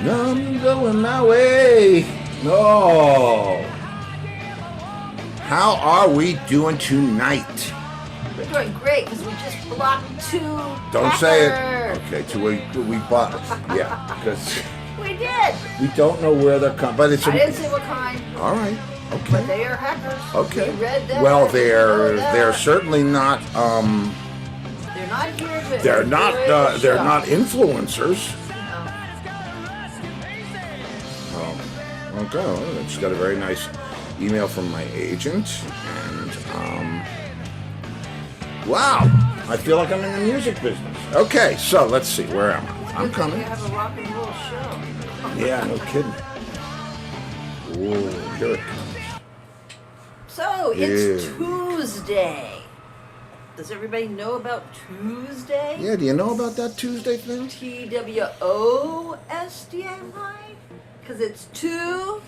I'm going my way. No. How are we doing tonight? We're doing great because we just blocked two. Don't say it. Okay, we bought. Yeah, because we did. We don't know where they're coming, but it's. I didn't say what kind. All right. Okay. But they are hackers. Okay. We read that. Well, they're certainly not. They're not here to. They're not influencers. Okay, well, I just got a very nice email from my agent, and wow, I feel like I'm in the music business. Okay, so let's see, where am I? I'm coming. You have a rock and roll show. Yeah, no kidding. Whoa, here it comes. So it's Tuesday. Does everybody know about Tuesday? Yeah, do you know about that Tuesday thing? TWOSDA, right? Because it's 2,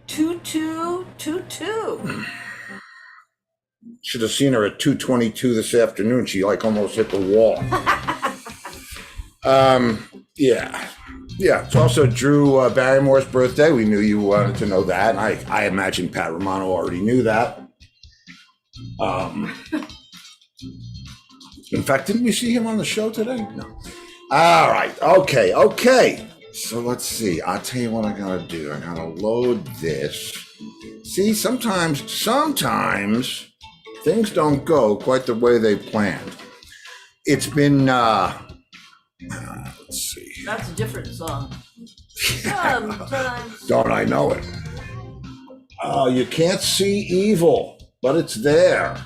2, 2, 2, 2. Should have seen her at 2:22 this afternoon. She almost hit the wall. Yeah. It's also Drew Barrymore's birthday. We knew you wanted to know that. I imagine Pat Romano already knew that. In fact, didn't we see him on the show today? No. All right. Okay. So let's see. I'll tell you what I gotta do. I gotta load this. See, sometimes things don't go quite the way they planned. It's been let's see. That's a different song. Sometimes. Don't I know it? Oh, you can't see evil, but it's there.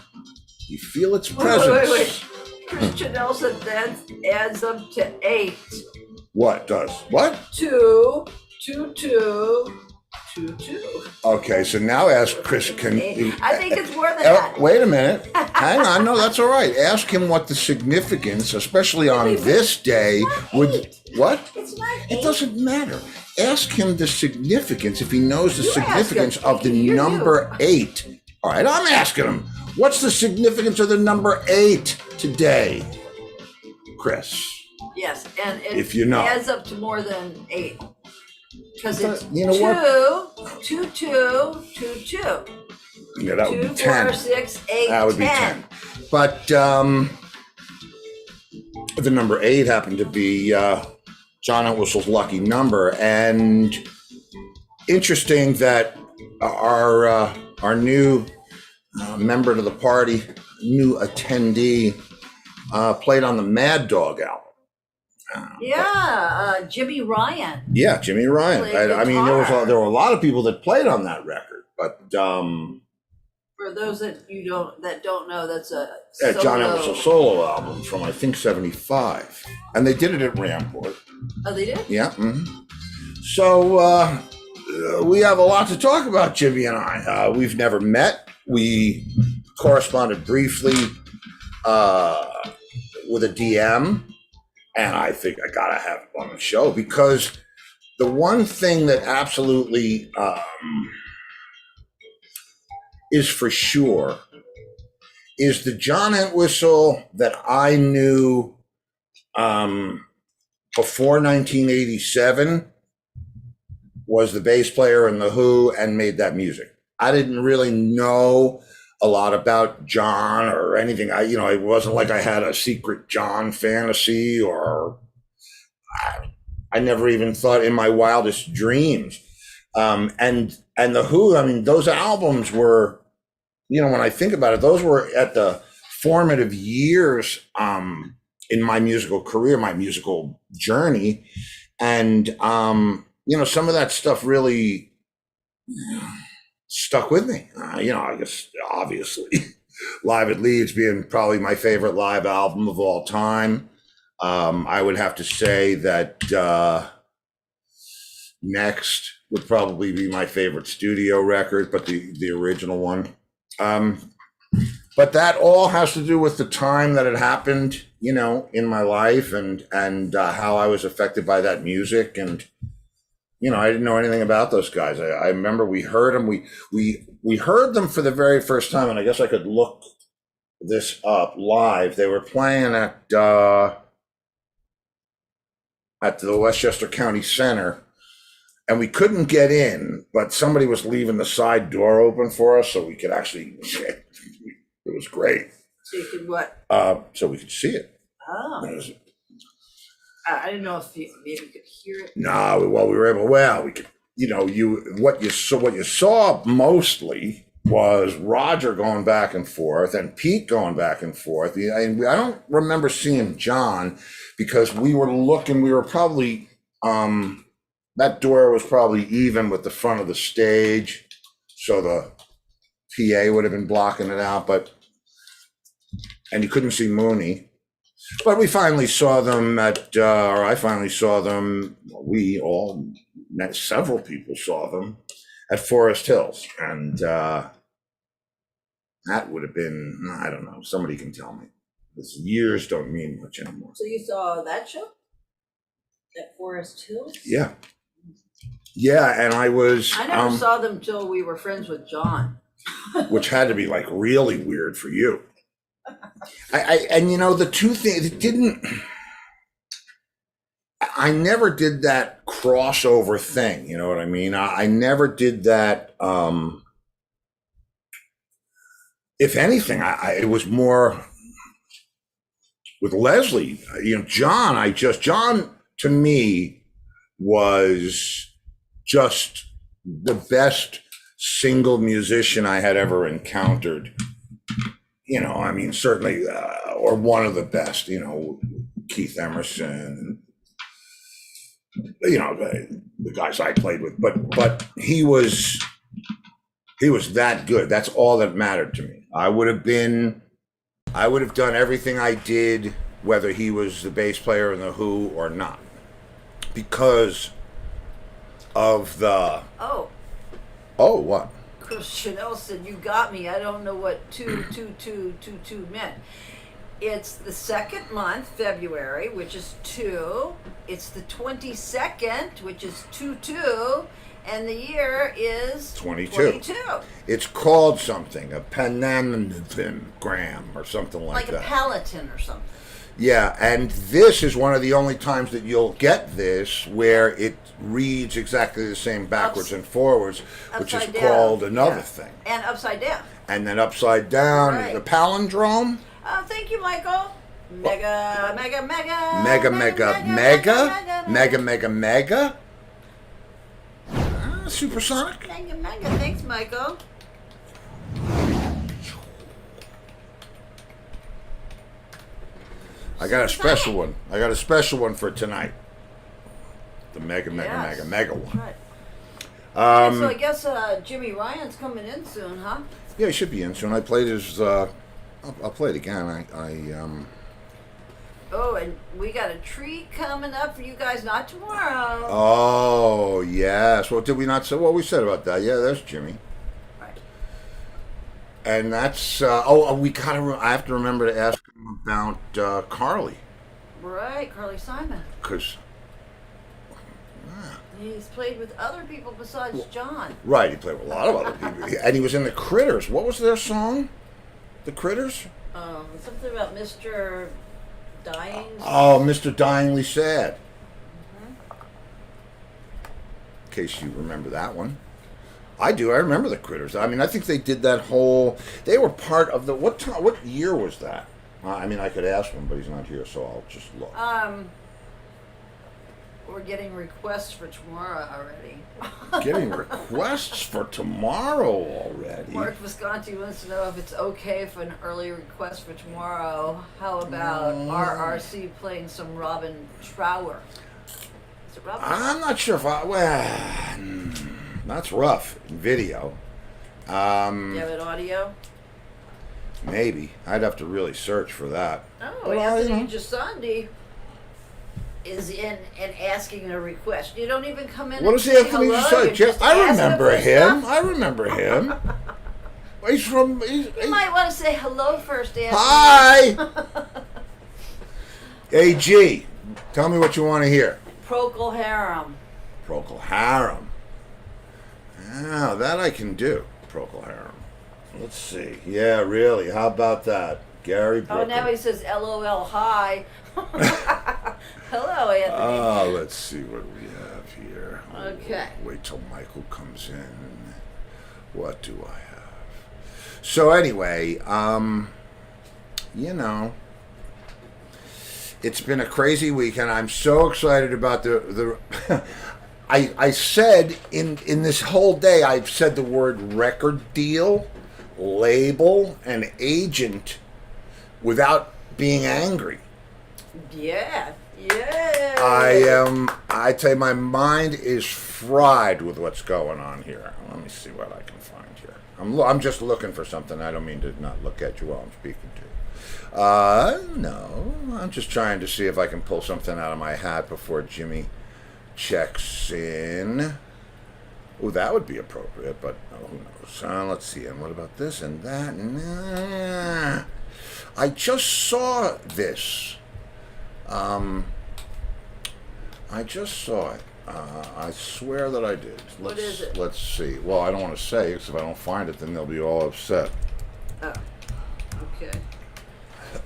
You feel its presence. Wait. Christian Nelson then adds up to 8. What does? What? 2, 2, 2, 2, 2. Okay, so now ask Chris. I think it's more than that. Wait a minute. Hang on. No, that's all right. Ask him what the significance, especially on this day, would. What? It's not 8. It doesn't matter. Ask him the significance if he knows the significance of the number 8. All right, I'm asking him. What's the significance of the number 8 today, Chris? Yes, and it if you know. Adds up to more than 8. Because it's 2, 2, 2, 2, 2. Yeah, that would 2, be 10. 4, 6, 8, that would 10. be 10. But the number 8 happened to be John Entwistle's lucky number, and interesting that our new member to the party, new attendee, played on the Mad Dog album. Jimmy Ryan. Yeah, Jimmy Ryan. I mean, there were a lot of people that played on that record, but for those that don't know, that's a John Entwistle solo album from I think '75, and they did it at Ramport. Oh, they did? Yeah. Mm-hmm. So we have a lot to talk about, Jimmy and I. We've never met. We corresponded briefly with a DM. And I think I gotta have him on the show because the one thing that absolutely is for sure is the John Entwistle that I knew before 1987 was the bass player in The Who and made that music. I didn't really know a lot about John or anything. It wasn't like I had a secret John fantasy, or I never even thought in my wildest dreams. And The Who, I mean, those albums were, when I think about it, those were at the formative years in my musical career, my musical journey. And, some of that stuff really stuck with me. I guess obviously Live at Leeds being probably my favorite live album of all time. I would have to say that Next would probably be my favorite studio record, but the original one. But that all has to do with the time that it happened, in my life and how I was affected by that music. And I didn't know anything about those guys. I remember we heard them. We heard them for the very first time, and I guess I could look this up live. They were playing at at the Westchester County Center, and we couldn't get in, but somebody was leaving the side door open for us so we could actually, it was great. So you could what? So we could see it. Oh. I didn't know if you maybe could hear it. No, well, we were able, well, we could, what you saw mostly was Roger going back and forth and Pete going back and forth. And I don't remember seeing John because we were probably, that door was probably even with the front of the stage. So the PA would have been blocking it out, and you couldn't see Mooney. But we finally saw them I finally saw them, several people saw them at Forest Hills. And that would have been, I don't know, somebody can tell me. Because years don't mean much anymore. So you saw that show? At Forest Hills? Yeah. Yeah, and I never saw them till we were friends with John. Which had to be like really weird for you. And the two things, it didn't, I never did that crossover thing, you know what I mean? I never did that. If anything, it was more with Leslie, John to me was just the best single musician I had ever encountered. Certainly, or one of the best, Keith Emerson, the guys I played with, but he was that good. That's all that mattered to me. I would have done everything I did, whether he was the bass player in the Who or not, because of the. Oh, what? Chanel said, "You got me. I don't know what 2 meant. It's the second month, February, which is 2. It's the 22nd, which is 2/2, and the year is 22. It's called something, a panamgram or something like that. Like a Palatine or something. Yeah, and this is one of the only times that you'll get this where it reads exactly the same backwards and forwards, which is called another thing. And upside down. And then upside down, right. The palindrome. Oh, thank you, Michael. Mega. Supersonic. Mega. Thanks, Michael. I got a special one. I got a special one for tonight. The mega one. Right. So I guess Jimmy Ryan's coming in soon, huh? Yeah, he should be in soon. I played his. I'll play it again. Oh, and we got a treat coming up for you guys, not tomorrow. Oh yes. Well, did we not say what we said about that? Yeah, there's Jimmy. Right. And that's. I have to remember to ask him about Carly. Right, Carly Simon. Because. He's played with other people besides John. Right, he played with a lot of other people. And he was in the Critters. What was their song? The Critters? Something about Mr. Dying. Oh, Mr. Dyingly Sad. Mm-hmm. In case you remember that one. I do. I remember the Critters. I think they did that whole... They were part of the... What year was that? I could ask him, but he's not here, so I'll just look. We're getting requests for tomorrow already. Getting requests for tomorrow already? Mark Visconti wants to know if it's okay for an early request for tomorrow. How about RRC playing some Robin Trower? Is it Robin? I'm not sure if that's rough in video. You have it audio? Maybe. I'd have to really search for that. Oh, Anthony Gisandi is in and asking a request. You don't even come in. What and does Anthony say I remember him. I remember him. He's from. You might want to say hello first, Anthony. Hi. Hey G, tell me what you want to hear. Procol Harum. Procol Harum. Ah, that I can do. Procol Harum. Let's see. Yeah, really. How about that, Gary Brooker? Oh, now he says LOL hi. Hello, Anthony. Let's see what we have here. Okay. Wait till Michael comes in. What do I have? So anyway, you know, it's been a crazy week, and I'm so excited about the I said in this whole day, I've said the word record deal, label, and agent without being angry. Yeah. I tell you, my mind is fried with what's going on here. Let me see what I can find here. I'm just looking for something. I don't mean to not look at you while I'm speaking to you. No, I'm just trying to see if I can pull something out of my hat before Jimmy checks in. Oh, that would be appropriate, but who knows? Let's see. And what about this and that? Nah. I just saw this. I just saw it. I swear that I did. What is it? Let's see. Well, I don't want to say because if I don't find it, then they'll be all upset. Oh, okay.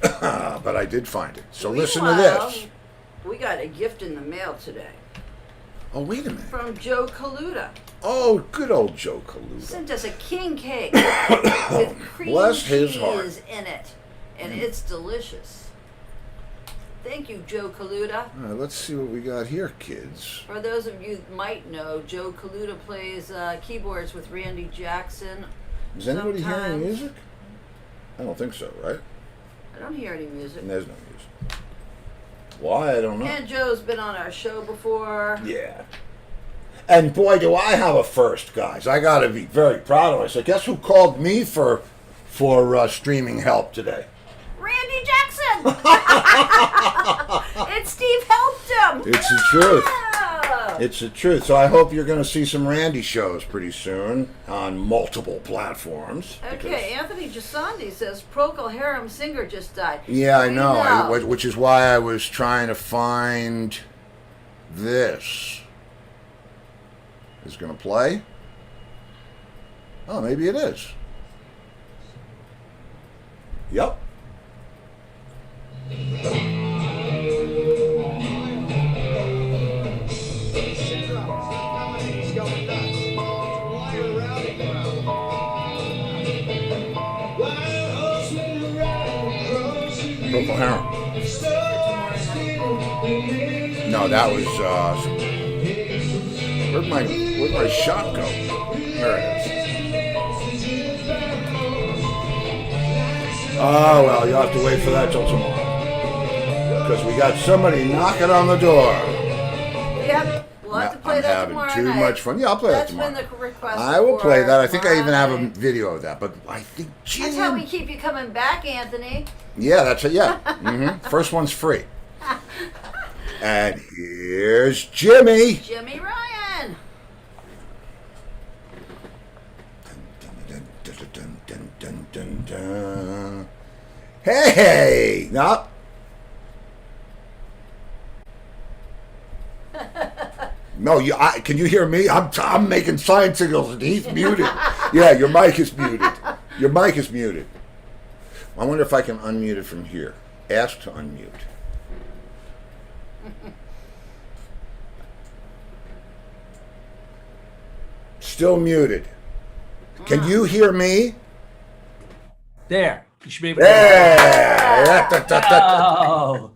But I did find it. So listen to this. We got a gift in the mail today. Oh, wait a minute. From Joe Kaluta. Oh, good old Joe Kaluta. Sent us a king cake with cream Bless his cheese heart. in it, and it's delicious. Thank you, Joe Kaluta. All right, let's see what we got here, kids. For those of you that might know, Joe Kaluta plays keyboards with Randy Jackson. Is anybody hearing Sometimes. music? I don't think so, right? I don't hear any music. There's no music. Why? I don't know. And Joe's been on our show before. Yeah. And boy, do I have a first, guys. I got to be very proud of myself. Guess who called me for streaming help today? Randy Jackson! And Steve helped him! It's the truth. Yeah. It's the truth. So I hope you're going to see some Randy shows pretty soon on multiple platforms. Okay, Anthony Gisandi says Procol Harum singer just died. Yeah, I We know. Which is why I was trying to find this. Is it going to play? Oh, maybe it is. Yep. Procol Harum. No, that was where'd my shot go? There it is. Oh well, you'll have to wait for that till tomorrow. Because we got somebody knocking on the door. Yep, we'll have to play that tomorrow I'm having too night. much fun. Yeah, I'll play that tomorrow. That's been the request. I will play that. I think I even have a night. video of that. But I think Jim. That's how we keep you coming back, Anthony. Yeah, that's it. Yeah. First one's free. And here's Jimmy. Jimmy Ryan. Hey! No. No, can you hear me? I'm making sign signals and he's muted. Yeah, your mic is muted. Your mic is muted. I wonder if I can unmute it from here. Ask to unmute. Still muted. Can you hear me? There. You should be able to. Yeah. Oh,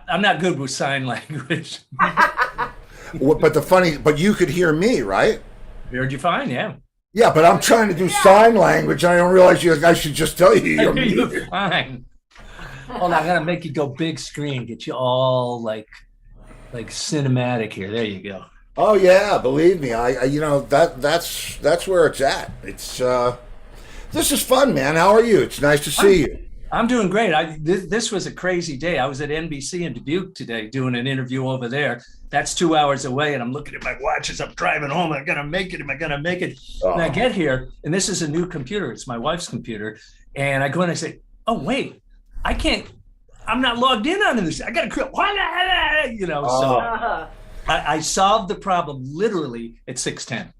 I'm not good with sign language. But you could hear me, right? Heard you fine, yeah. Yeah, but I'm trying to do sign language. I don't realize I should just tell you you're I hear you muted. fine. Hold on, I gotta make you go big screen, get you all like cinematic here. There you go. Oh yeah, believe me, that's where it's at. It's this is fun, man. How are you? It's nice to see you. I'm doing great. This was a crazy day. I was at NBC in Dubuque today doing an interview over there. That's 2 hours away, and I'm looking at my watch as I'm driving home. Am I gonna make it? Am I gonna make it? And I get here, and this is a new computer. It's my wife's computer, and I go and I say, "Oh wait, I can't. I'm not logged in on this. I gotta create." So I solved the problem literally at 6:10.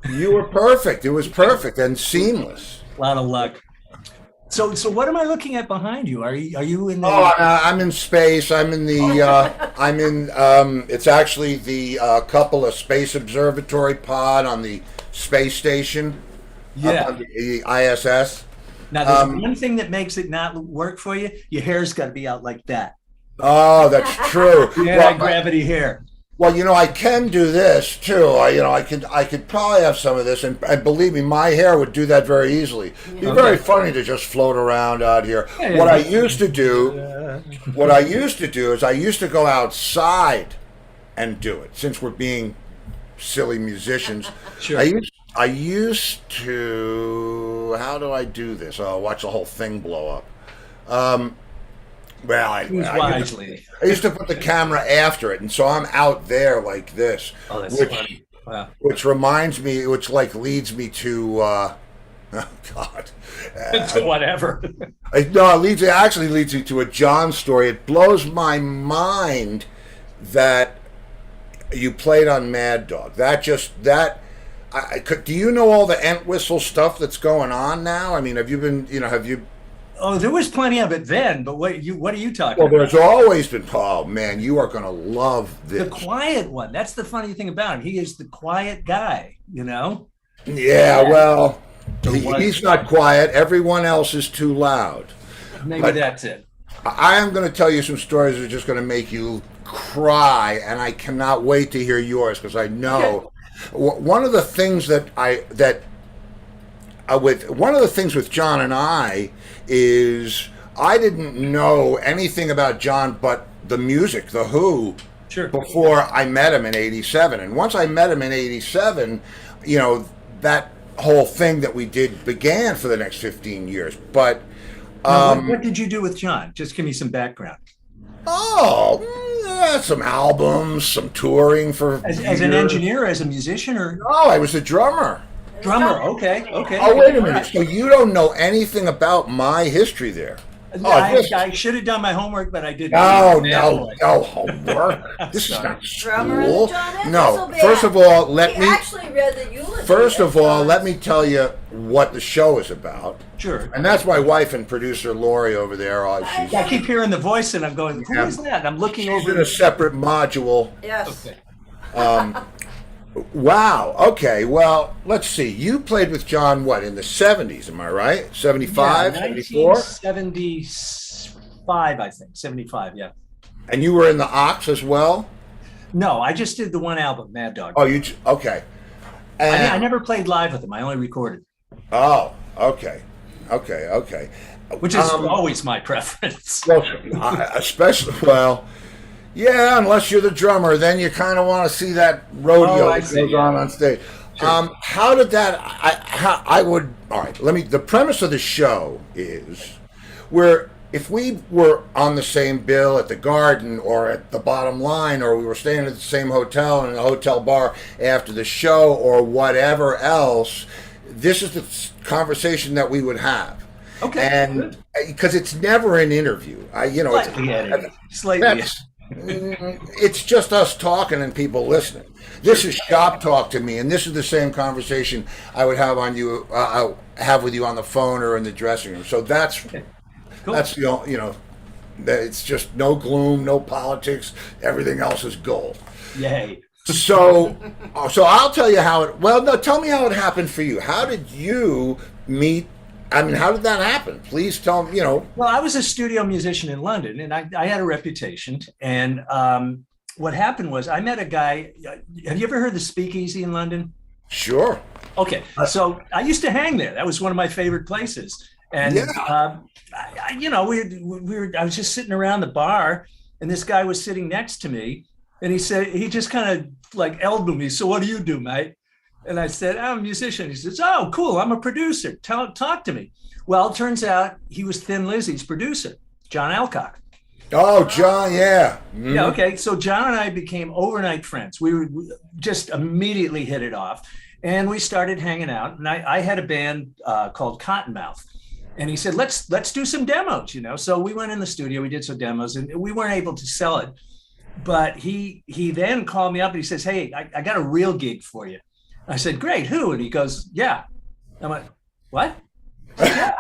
You were perfect. It was perfect and seamless. A lot of luck. So what am I looking at behind you? Are you in the? Oh, I'm in space. I'm in the. I'm in. It's actually the couple of space observatory pod on the space station. Yeah. Up on the ISS. Now, there's one thing that makes it not work for you. Your hair's got to be out like that. Oh, that's true. Yeah, gravity hair. Well, I can do this too. I could probably have some of this, and believe me, my hair would do that very easily. It'd be very funny to just float around out here. What I used to do is I used to go outside and do it. Since we're being silly musicians, Sure. I used to. How do I do this? Oh, watch the whole thing blow up. Well, Choose wisely. I used to put the camera after it, and so I'm out there like this, Oh, that's funny. Wow. which reminds me, which like leads me to, oh God, So whatever. no, it actually leads me to a John story. It blows my mind that you played on Mad Dog. Do you know all the Entwistle stuff that's going on now? I mean, have you? Oh, there was plenty of it then, but what are you talking Well, about? there's always been. Oh man, you are going to love this. The quiet one. That's the funny thing about him. He is the quiet guy, Yeah, well, was. he's not quiet. Everyone else is too loud. Maybe But- that's it. I am going to tell you some stories that are just going to make you cry, and I cannot wait to hear yours because I know one of the things one of the things with John and I is I didn't know anything about John but the music, The Who, Sure. before I met him in '87. And once I met him in '87, that whole thing that we did began for the next 15 years. But Now, what did you do with John? Just give me some background. some albums, some touring for As years. an engineer, as a musician, or No, I was a drummer. drummer? Okay. Oh, wait a minute. So you don't know anything about my history there? I should have done my homework, but I didn't. No homework. This is not Drummer school. John No. Entwistle First of all, let He me. actually read the eulogy. First of all, John's. let me tell you what the show is about. Sure. And that's my wife and producer Lori over there. She's I keep hearing the voice, and I'm going, "Who is that?" And I'm looking in over. a separate module. Yes. Okay. Wow. Okay. Well, let's see. You played with John, what, in the 70s, am I right? 75, 74? 1975, I think. 75, yeah. And you were in the Ox as well? No, I just did the one album, Mad Dog. Oh, okay. And, I never played live with him. I only recorded, oh, okay. Okay. which is always my preference. Well, yeah, unless you're the drummer, then you kind of want to see that rodeo I that see, goes yeah. on stage. Sure. How did that? I would. All right. The premise of the show is, if we were on the same bill at the Garden or at the Bottom Line, or we were staying at the same hotel in a hotel bar after the show or whatever else, this is the conversation that we would have. Okay. And because it's never an interview, Slightly. It's just us talking and people listening. This is shop talk to me, and this is the same conversation I would have have with you on the phone or in the dressing room. So that's Cool. that's it's just no gloom, no politics. Everything else is gold. Yay. So I'll tell you how it. Well, no, tell me how it happened for you. How did you meet? I mean, how did that happen? Please tell me. Well, I was a studio musician in London, and I had a reputation. And what happened was I met a guy. Have you ever heard the Speakeasy in London? Sure. Okay, so I used to hang there. That was one of my favorite places. And I was just sitting around the bar, and this guy was sitting next to me, and he just kind of like elbowed me. So what do you do, mate? And I said, I'm a musician. He says, oh, cool. I'm a producer. Talk to me. Well, it turns out he was Thin Lizzy's producer, John Alcock. Oh, John, yeah. Mm-hmm. Yeah, okay. So John and I became overnight friends. We just immediately hit it off. And we started hanging out. And I had a band called Cottonmouth. And he said, let's do some demos, So we went in the studio, we did some demos, and we weren't able to sell it. But he then called me up and he says, hey, I got a real gig for you. I said, great, who? And he goes, yeah. I went, what? Yeah.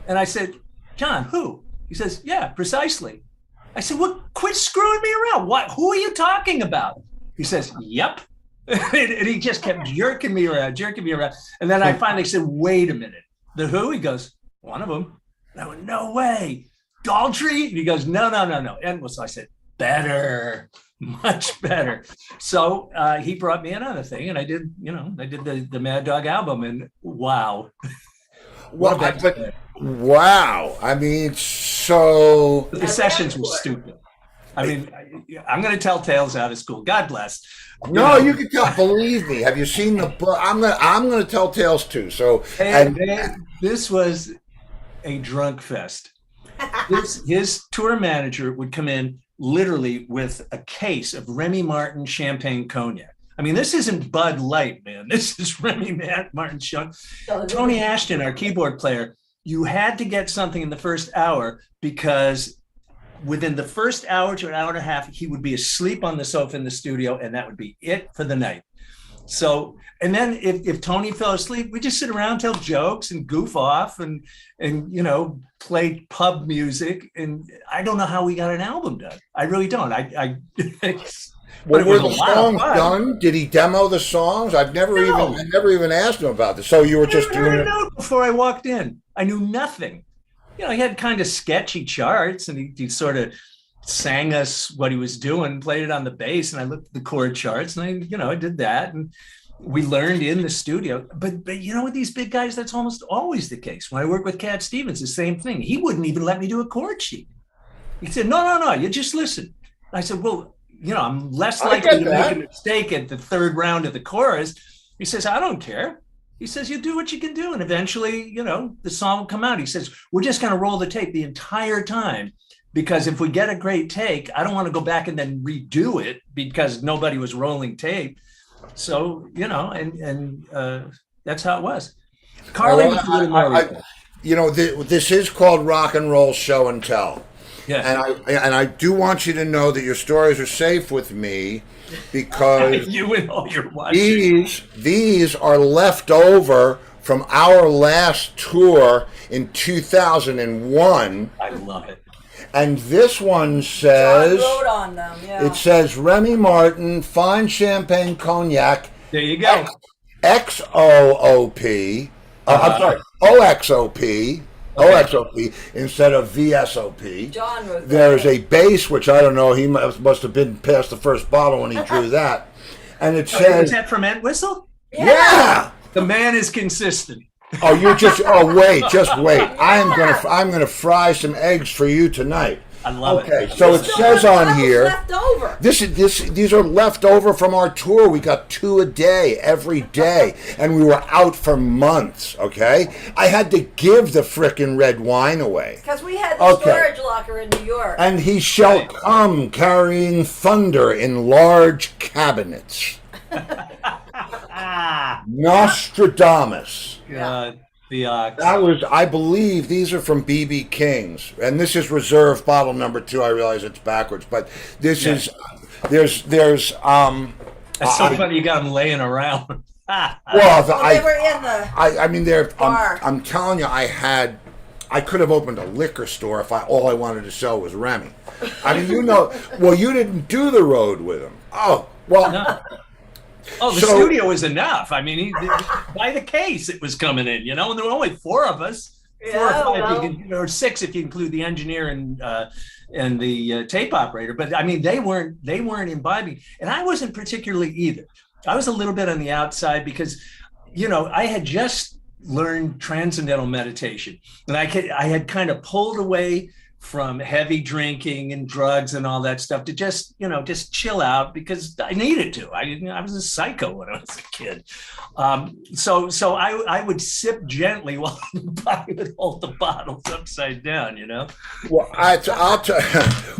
And I said, John, who? He says, yeah, precisely. I said, well, quit screwing me around. What? Who are you talking about? He says, yep. And he just kept jerking me around. And then I finally said, wait a minute. The Who? He goes, one of them. And I went, no way. Daltrey? And he goes, no. And so I said, better, much better. So he brought me in on the thing, and I did the Mad Dog album, and wow. Well, wow. I mean, so the sessions were stupid. I mean, I'm going to tell tales out of school. God bless. No, you can tell. Believe me. Have you seen the book? I'm gonna tell tales too. So, this was a drunk fest. His tour manager would come in literally with a case of Remy Martin champagne cognac. I mean, this isn't Bud Light, man. This is Remy Martin. Tony Ashton, our keyboard player, you had to get something in the first hour because within the first hour to an hour and a half, he would be asleep on the sofa in the studio, and that would be it for the night. So, and then if Tony fell asleep, we just sit around, tell jokes and goof off and play pub music. And I don't know how we got an album done. I really don't. But were the songs done? Did he demo the songs? I never even asked him about this. So you were just doing it before I walked in. I knew nothing. He had kind of sketchy charts, and he sort of sang us what he was doing, played it on the bass, and I looked at the chord charts, and I did that, and we learned in the studio. But with these big guys, that's almost always the case. When I work with Cat Stevens, the same thing. He wouldn't even let me do a chord sheet. He said, no, you just listen. I said, well, I'm less likely to make a mistake at the third round of the chorus. He says, I don't care. He says, you do what you can do. And eventually, the song will come out. He says, we're just going to roll the tape the entire time, because if we get a great take, I don't want to go back and then redo it because nobody was rolling tape. So, that's how it was. Carly was a little more. This is called Rock and Roll Show and Tell. Yes. And I do want you to know that your stories are safe with me, because you and all your watching. These are left over from our last tour in 2001. I love it. And this one says, John wrote on them, yeah. It says Remy Martin, fine champagne cognac. There you go. XOOP. I'm sorry, OXOP. OXOP instead of VSOP. John wrote that. There's a bass, which I don't know. He must have been past the first bottle when he drew that. And it says, is that from Entwistle? Yeah. The man is consistent. Oh, just wait. I'm gonna fry some eggs for you tonight. I love it. Okay, so it says on here, left over. These are left over from our tour. We got 2 a day every day, and we were out for months. Okay, I had to give the frickin' red wine away because we had the storage locker in New York. And he shall come carrying thunder in large cabinets. Nostradamus. God. That was, I believe, these are from B.B. King's, and this is reserve bottle number 2. I realize it's backwards, but this is there's That's so funny. You got them laying around. They were in the. I mean, bar. I'm telling you, I could have opened a liquor store if all I wanted to sell was Remy. I mean, you didn't do the road with him. Oh, well. No. Oh, the studio was enough. I mean, by the case, it was coming in, and there were only 4 of us, 4 or 5, or 6 if you include the engineer and the tape operator. But I mean, they weren't imbibing, and I wasn't particularly either. I was a little bit on the outside because, I had just learned transcendental meditation, and I had kind of pulled away from heavy drinking and drugs and all that stuff to just chill out because I needed to. I was a psycho when I was a kid. So I would sip gently while I would hold the bottles upside down, Well, I'll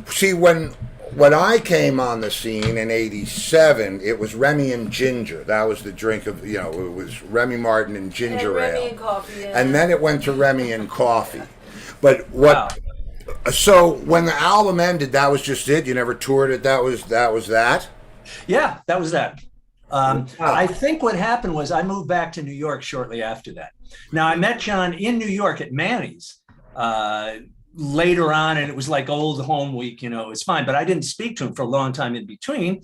see, when I came on the scene in '87, it was Remy and ginger. That was the drink of, it was Remy Martin and ginger ale. Remy and coffee. Yeah. And then it went to Remy and coffee. But So when the album ended, that was just it? You never toured it? That was that? Yeah, that was that. I think what happened was I moved back to New York shortly after that. Now, I met John in New York at Manny's, later on, and it was like old home week, you know, it was fine. But I didn't speak to him for a long time in between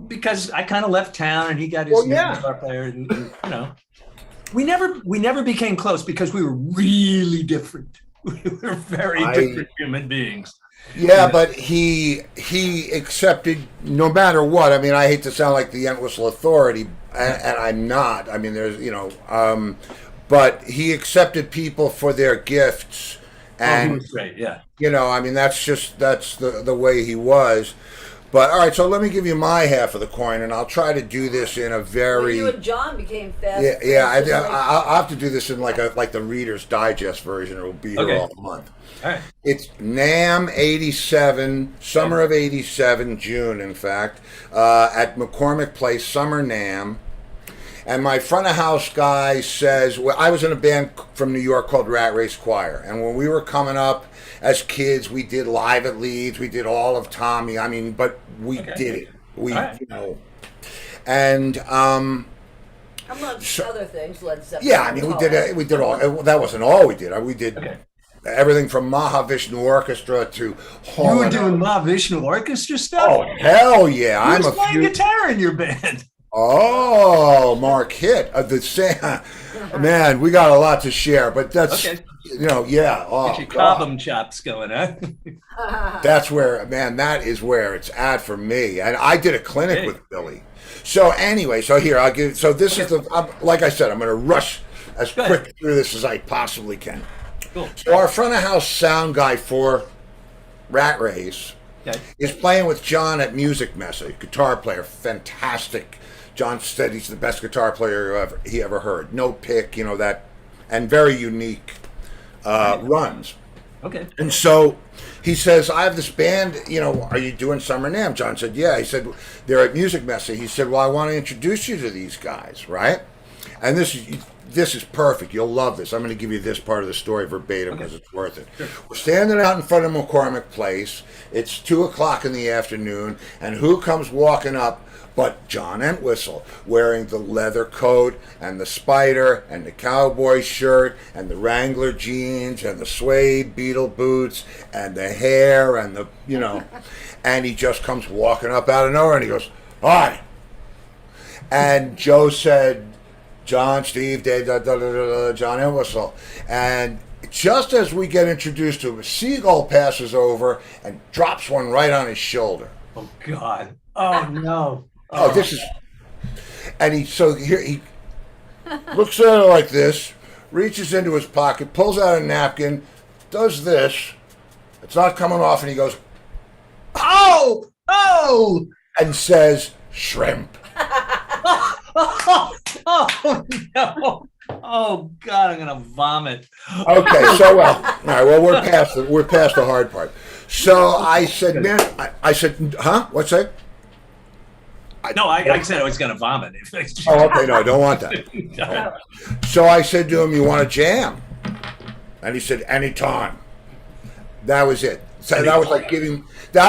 because I kind of left town and he got his guitar player, and, you know, we never became close because we were really different. We were very different human beings. Yeah, but he accepted no matter what. I mean, I hate to sound like the Entwistle Authority, and I'm not. I mean, there's, you know, but he accepted people for their gifts, and he was great. Yeah, you know, I mean, that's the way he was. But all right, so let me give you my half of the coin, and I'll try to do this in a very. Well, you and John became fast. Yeah. I'll have to do this in like the Reader's Digest version. It will be here all month. All right. It's NAMM '87, summer of '87, June, in fact, at McCormick Place, Summer NAMM. And my front of house guy says, well, I was in a band from New York called Rat Race Choir. And when we were coming up as kids, we did Live at Leeds. We did all of Tommy. I mean, but we did it. We, you know. And, amongst other things, Led Zeppelin. Yeah, I mean, we did all, that wasn't all we did. We did everything from Mahavishnu Orchestra to You were doing Mahavishnu Orchestra stuff? Oh, hell yeah. Who's playing guitar in your band? Oh, Mark Hitt. Man, we got a lot to share, but that's, you know, yeah. Oh, get your cobham chops going, huh? That's where, man, that is where it's at for me. And I did a clinic with Billy. So anyway, so here, I'll give, so this is like I said, I'm going to rush as quick through this as I possibly can. Cool. So our front of house sound guy for Rat Race is playing with John at Music Mess, a guitar player, fantastic. John said he's the best guitar player he ever heard. No pick, you know, that, and very unique runs. Okay. And so he says, I have this band, you know, are you doing Summer NAMM? John said, yeah. He said, they're at Music Mess. He said, well, I want to introduce you to these guys, right? And this is perfect. You'll love this. I'm going to give you this part of the story verbatim because it's worth it. Sure. We're standing out in front of McCormick Place. It's 2:00 in the afternoon, and who comes walking up but John Entwistle, wearing the leather coat and the spider and the cowboy shirt and the Wrangler jeans and the suede beetle boots and the hair and the, you know, and he just comes walking up out of nowhere and he goes, hi. And Joe said, John, Steve, Dave, John Entwistle. And just as we get introduced to him, a seagull passes over and drops one right on his shoulder. Oh, God. Oh, no. Oh, this is, and he looks at it like this, reaches into his pocket, pulls out a napkin, does this. It's not coming off, and he goes, oh, and says, shrimp. Oh, no. Oh, God, I'm going to vomit. Okay, so, all right, well, we're past the hard part. So I said, man, I said, huh? What's that? I said I was going to vomit. Oh, okay, no, I don't want that. No. So I said to him, you want to jam? And he said, anytime. That was it. So that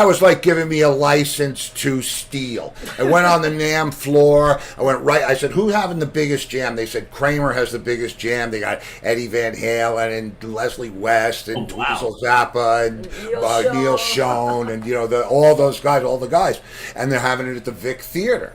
was like giving me a license to steal. I went on the NAMM floor. I said, who's having the biggest jam? They said, Kramer has the biggest jam. They got Eddie Van Halen and Leslie West and Dweezil Zappa and Neil Schon and, you know, all those guys, all the guys. And they're having it at the Vic Theater.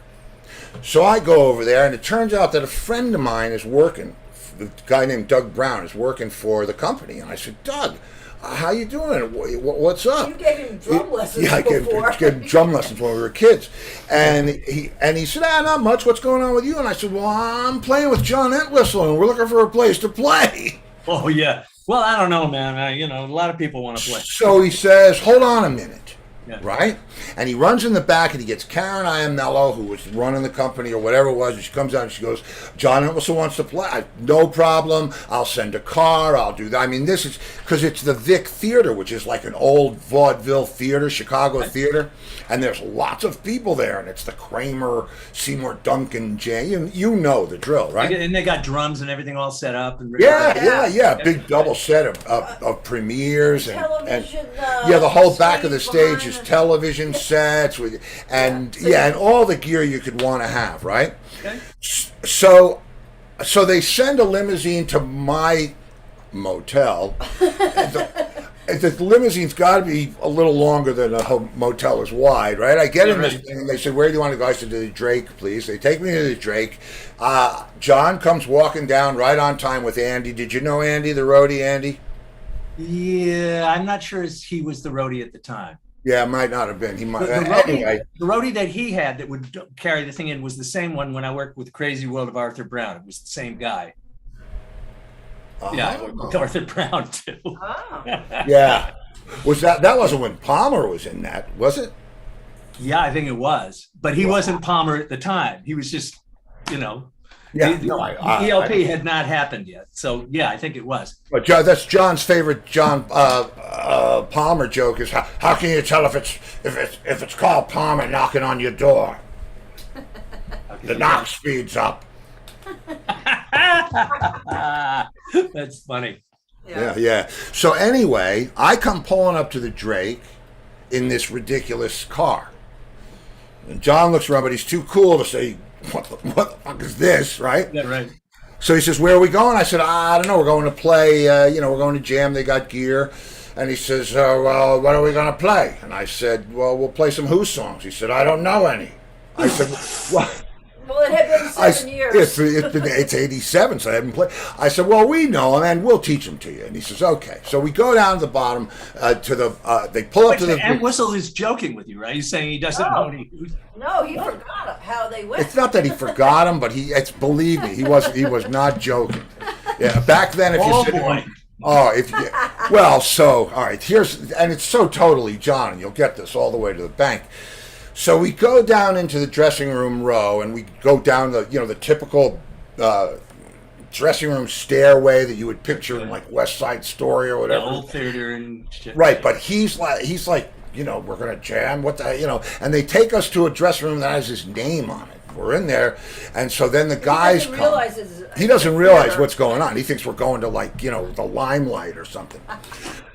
So I go over there, and it turns out that a friend of mine is working, a guy named Doug Brown is working for the company. And I said, Doug, how you doing? What's up? You gave him drum lessons I gave him drum lessons when we were kids. And he said, not much. What's going on with you? And I said, well, I'm playing with John Entwistle, and we're looking for a place to play. Oh, yeah. Well, I don't know, man. You know, a lot of people want to play. So he says, hold on a minute. Yeah. Right? And he runs in the back and he gets Karen Iammello, who was running the company or whatever it was, and she comes out and she goes, John Entwistle wants to play. No problem. I'll send a car. I'll do that. I mean, this is because it's the Vic Theater, which is like an old vaudeville theater, Chicago theater. And there's lots of people there. And it's the Kramer, Seymour Duncan, you know the drill, right? And they got drums and everything all set up. And yeah. Big double set of premieres. And the whole back of the stage is television sets and all the gear you could want to have, right? Okay. So they send a limousine to my motel. And the limousine's got to be a little longer than a motel is wide, right? I get in this thing, and they said, "Where do you want to go?" I said, "To the Drake, please." They take me to the Drake. John comes walking down right on time with Andy. Did you know Andy, the roadie, Andy? Yeah, I'm not sure he was the roadie at the time. Yeah, might not have been. He might. The roadie that he had that would carry the thing in was the same one when I worked with Crazy World of Arthur Brown. It was the same guy. Yeah, I worked with Arthur Brown too. Oh. Yeah. Was that wasn't when Palmer was in that, was it? Yeah, I think it was. But he wasn't Palmer at the time. He was just, Yeah. ELP had not happened yet. So yeah, I think it was. But that's John's favorite John Palmer joke is how can you tell if it's called Palmer knocking on your door? The knock speeds up. That's funny. Yeah. So anyway, I come pulling up to the Drake in this ridiculous car. And John looks around, but he's too cool to say, what the fuck is this, right? Yeah, right. So he says, "Where are we going?" I said, "I don't know. We're going to play, we're going to jam. They got gear." And he says, "Well, what are we going to play?" And I said, "Well, we'll play some Who songs." He said, "I don't know any." I said, "What?" Well, it had been 7 years. It's 87, so I haven't played. I said, "Well, we know them, and we'll teach them to you." And he says, "Okay." So we go down to the bottom they pull up to the... And Whistle is joking with you, right? He's saying he doesn't know any. No, he forgot how they went. It's not that he forgot them, but believe me, he was not joking. Yeah, back then, if you said... Oh, all right, and it's so totally John, and you'll get this all the way to the bank. So we go down into the dressing room row, and we go down the typical dressing room stairway that you would picture in like West Side Story or whatever. The old theater and shit. Right, but he's like, we're gonna jam. What the, and they take us to a dressing room that has his name on it. We're in there, and so then the guys come. He doesn't realize what's going on. He thinks we're going to the Limelight or something.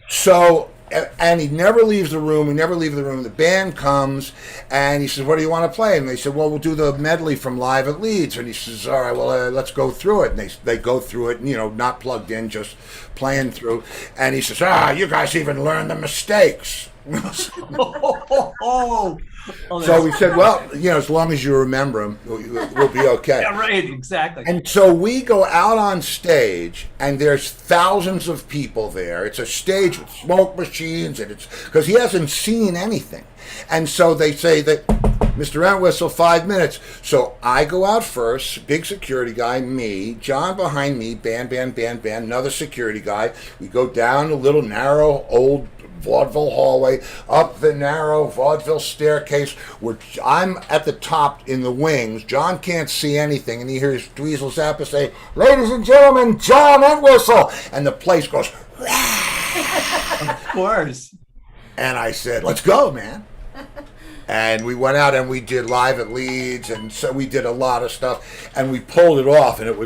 So. And he never leaves the room. We never leave the room. The band comes, and he says, "What do you want to play?" And they said, "Well, we'll do the medley from Live at Leeds." And he says, "All right, well, let's go through it." And they go through it, and, not plugged in, just playing through. And he says, "You guys even learn the mistakes." So we said, "Well, as long as you remember them, we'll be okay." Yeah, right, exactly. And so we go out on stage, and there's thousands of people there. It's a stage with smoke machines, and it's because he hasn't seen anything. And so they say that, "Mr. Entwistle, 5 minutes." So I go out first, big security guy, me, John behind me, band, another security guy. We go down a little narrow old vaudeville hallway, up the narrow vaudeville staircase, where I'm at the top in the wings. John can't see anything, and he hears Dweezil Zappa say, "Ladies and gentlemen, John Entwistle," and the place goes, Of course. And I said, "Let's go, man." And we went out and we did Live at Leeds, and so we did a lot of stuff, and we pulled it off, and it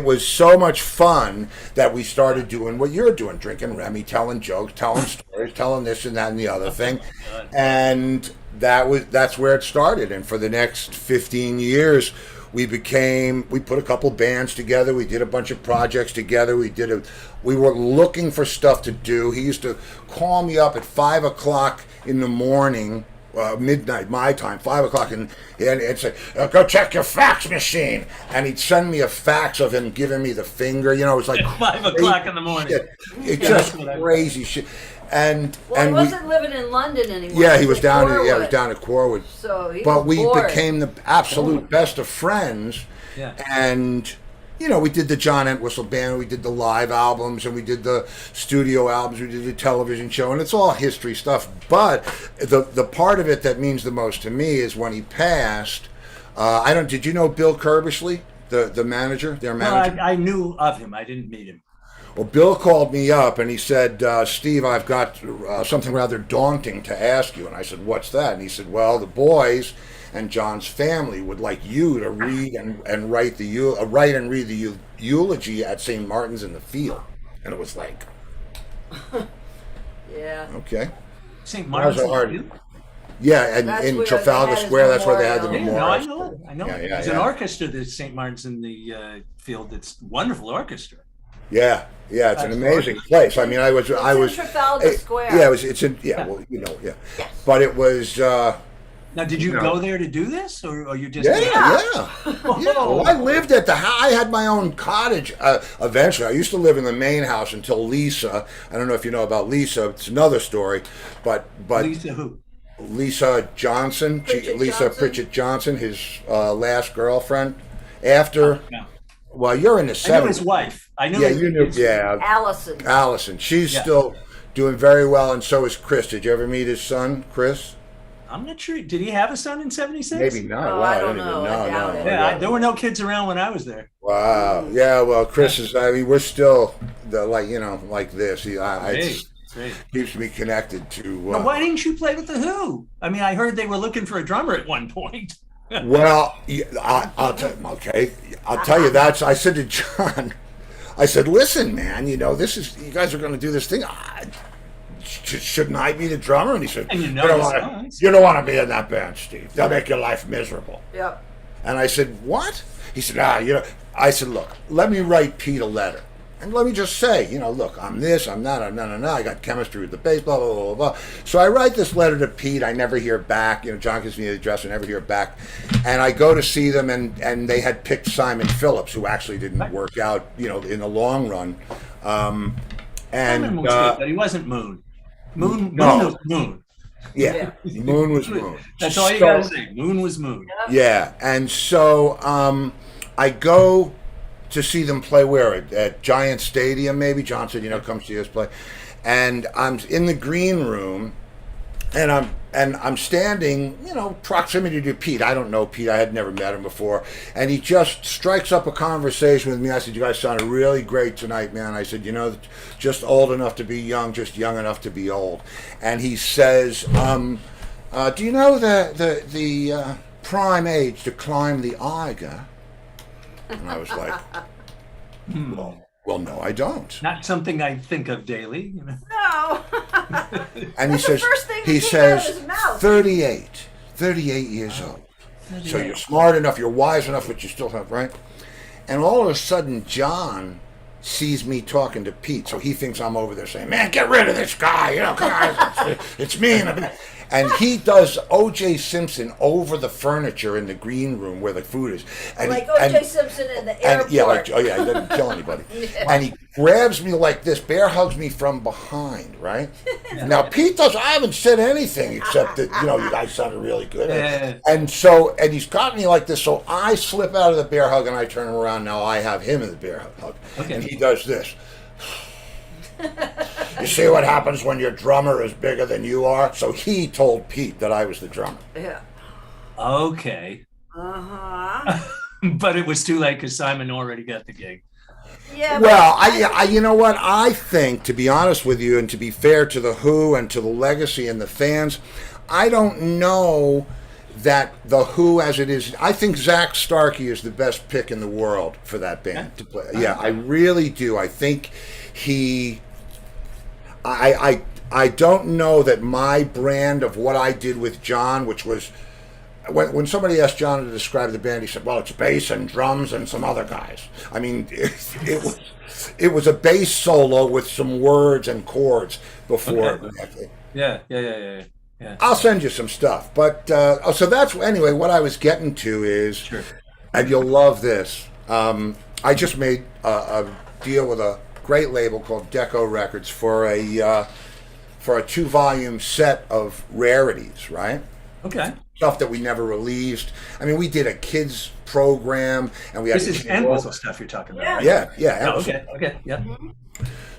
was so much fun that we started doing what you're doing, drinking Remy, telling jokes, telling stories, telling this and that and the other thing. And that's where it started. And for the next 15 years, we put a couple bands together. We did a bunch of projects together. We were looking for stuff to do. He used to call me up at 5 o'clock in the morning, midnight my time, 5 o'clock, and say, "Go check your fax machine." And he'd send me a fax of him giving me the finger. It was like 5 o'clock in the morning. It's just crazy shit. And he wasn't living in London anymore. Yeah, he was down at Corwood. So but we bored. became the absolute best of friends. Yeah. And we did the John Entwistle Band, we did the live albums, and we did the studio albums, we did the television show, and it's all history stuff. But the part of it that means the most to me is when he passed. Did you know Bill Kerbishley, the manager, their manager? Well, I knew of him. I didn't meet him. Well, Bill called me up and he said, "Steve, I've got something rather daunting to ask you." And I said, "What's that?" And he said, "Well, the boys and John's family would like you to read and write and read the eulogy at St. Martin's in the Field." And it was like, yeah, okay. St. Martin's in the Field? Yeah, and in Trafalgar Square, that's where they had the memorial. I know. There's an orchestra that's St. Martin's in the Field. That's a wonderful orchestra. Yeah, yeah, it's an That's amazing gorgeous. place. I mean, I was, It's in Trafalgar Square. yeah, it's in, yeah, well, you know, yeah, Yes. but it was, Now, did you No. go there to do this, or you just? yeah, Yeah. yeah, yeah. Well, I lived at the house. I had my own cottage. Eventually, I used to live in the main house until Lisa. I don't know if you know about Lisa. It's another story, but Lisa who? Lisa Johnson, Lisa Johnson? Pritchett Johnson, his last girlfriend. After, No. well, you're in the I knew his 70s. wife. I knew. Yeah, you knew. Yeah, Allison. Allison. She's Yeah. still doing very well, and so is Chris. Did you ever meet his son, Chris? I'm not sure. Did he have a son in '76? Maybe not. Oh, wow, I I don't don't know. even I know. doubt No, it. Yeah, there were no kids around when I was there. Wow. Yeah. Well, Chris is. I mean, we're still like like this. It Great. keeps me connected to. Now, why didn't you play with the Who? I mean, I heard they were looking for a drummer at one point. Well, I'll tell. Okay, I'll tell you that. I said to John, I said, "Listen, man. You know, this is you guys are going to do this thing. Shouldn't I be the drummer?" And he said, And you know "You don't the want songs. to. You don't want to be in that band, Steve. They'll make your life miserable." Yep. And I said, "What?" He said, you know. I said, "Look, let me write Pete a letter. And let me just say, look, I'm this, I'm that, I'm no. I got chemistry with the bass, blah, blah, blah, blah." So I write this letter to Pete. I never hear back. John gives me the address. I never hear back. And I go to see them, and they had picked Simon Phillips, who actually didn't work out, in the long run. Simon And was good, but he wasn't Moon. Moon was Moon. yeah, Moon was Moon. That's all you So- gotta say. Moon was Moon. Yeah, and so I go to see them play where at Giant Stadium, maybe. John said, come see us play, and I'm in the green room, and I'm standing, proximity to Pete. I don't know Pete. I had never met him before, and he just strikes up a conversation with me. I said, "You guys sounded really great tonight, man." I said, just old enough to be young, just young enough to be old. And he says, "Do you know the prime age to climb the Eiger?" And I was like, well, no, I don't. Not something I think of daily. No. And he That's says, the first thing that came out of his mouth. 38 years old. So you're smart enough, you're wise enough, but you still have, right? And all of a sudden, John sees me talking to Pete, so he thinks I'm over there saying, "Man, get rid of this guy, come on, it's me." And he does O.J. Simpson over the furniture in the green room where the food is. And Like O.J. Simpson in the airport. And he doesn't kill anybody. And he grabs me like this, bear hugs me from behind, right? Now, Pete does, I haven't said anything except that, you guys sounded really good. And he's got me like this, so I slip out of the bear hug and I turn him around. Now I have him in the bear hug. Okay. And he does this. "You see what happens when your drummer is bigger than you are?" So he told Pete that I was the drummer. Yeah. Okay. Uh-huh. But it was too late because Simon already got the gig. Yeah. Well, I you know what? I think, to be honest with you, and to be fair to the Who and to the legacy and the fans, I don't know that the Who as it is. I think Zach Starkey is the best pick in the world for that band to play. Yeah, I really do. I think he. I don't know that my brand of what I did with John, which was when somebody asked John to describe the band, he said, "Well, it's bass and drums and some other guys." I mean, it was a bass solo with some words and chords before. Okay. Yeah. I'll send you some stuff, but so that's anyway. What I was getting to is, Sure. and you'll love this. I just made a deal with a great label called Deco Records for a 2-volume set of rarities, right? Okay. Stuff that we never released. I mean, we did a kids program, and we had This is end whistle stuff you're talking about, right? Yeah. Oh, okay. Yeah.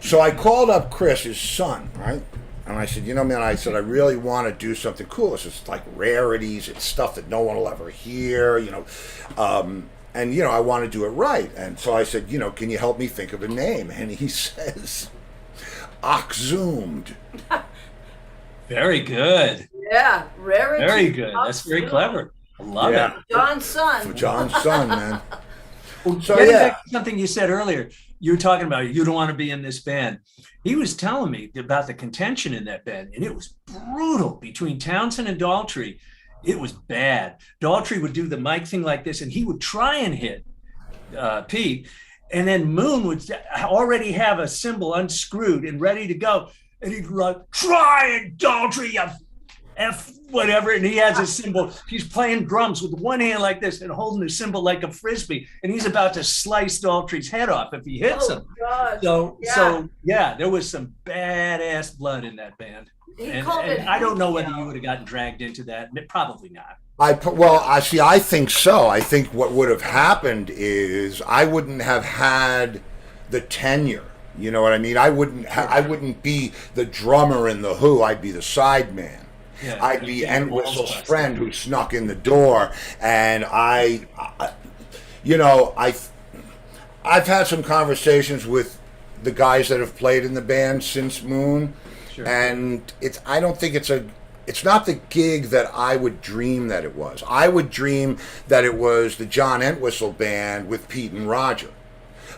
So I called up Chris, his son, right? And I said, man, I really want to do something cool. It's just like rarities. It's stuff that no one will ever hear, and, I want to do it right. And so I said, can you help me think of a name? And he says, Oxzoomed. Very good. Yeah. Rarity. Very good. That's very clever. I love it. John's son. For John's son, man. So, Getting yeah. back to something you said earlier, you were talking about you don't want to be in this band. He was telling me about the contention in that band, and it was brutal between Townsend and Daltrey. It was bad. Daltrey would do the mic thing like this, and he would try and hit Pete, And then Moon would already have a cymbal unscrewed and ready to go. And he'd like, try it, Daltrey, you F whatever. And he has a cymbal. He's playing drums with one hand like this and holding the cymbal like a Frisbee. And he's about to slice Daltrey's head off if he hits him. God. So there was some badass blood in that band. And I don't know whether you would have gotten dragged into that. Probably not. I think so. I think what would have happened is I wouldn't have had the tenure. You know what I mean? I wouldn't be the drummer in the Who. I'd be the side man. Yeah, I'd be Entwistle's friend who snuck in the door, and I've had some conversations with the guys that have played in the band since Moon, and I don't think it's not the gig that I would dream that it was. I would dream that it was the John Entwistle band with Pete and Roger.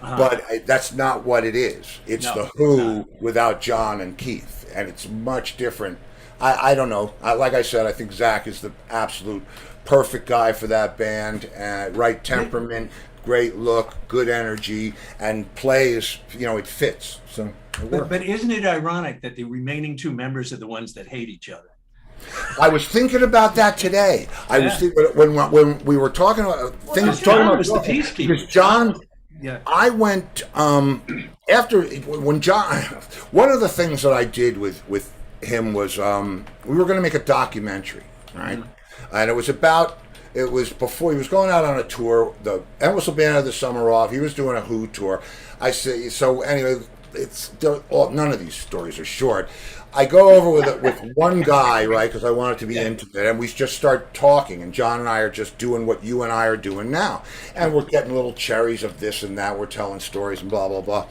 But that's not what it is. It's the Who without John and Keith, and it's much different. I don't know. Like I said, I think Zach is the absolute perfect guy for that band. Right temperament, great look, good energy, and plays. It fits. So, but isn't it ironic that the remaining two members are the ones that hate each other? I was thinking about that today. I was thinking, when we were talking about things. John was the peacekeeper. Because John. Yeah. I went after when John. One of the things that I did with him was we were going to make a documentary, right? Mm-hmm. And it was before he was going out on a tour. The Entwistle Band had the summer off. He was doing a Who tour. I say so. Anyway, none of these stories are short. I go over with one guy, right, because I wanted to be into it, and we just start talking, and John and I are just doing what you and I are doing now, and we're getting little cherries of this and that, we're telling stories and blah, blah, blah.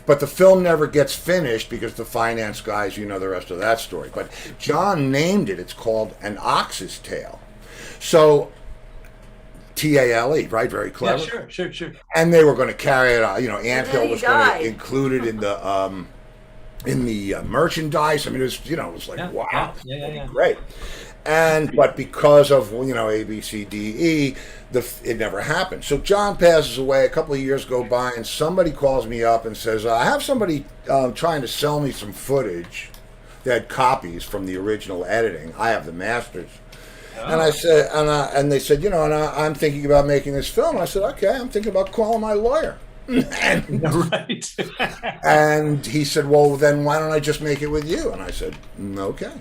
But the film never gets finished because the finance guys, the rest of that story. But John named it. It's called An Ox's Tale. So, Tale, right? Very clever. Yeah, sure. And they were going to carry it on. Anthill was going to include it in the merchandise. I mean, it was like, wow, great. But because of A, B, C, D, E, it never happened. So John passes away. A couple of years go by, and somebody calls me up and says, "I have somebody trying to sell me some footage." They had copies from the original editing. I have the masters. And I said, and they said, I'm thinking about making this film. And I said, okay, I'm thinking about calling my lawyer. Right. And he said, well, then why don't I just make it with you? And I said, okay.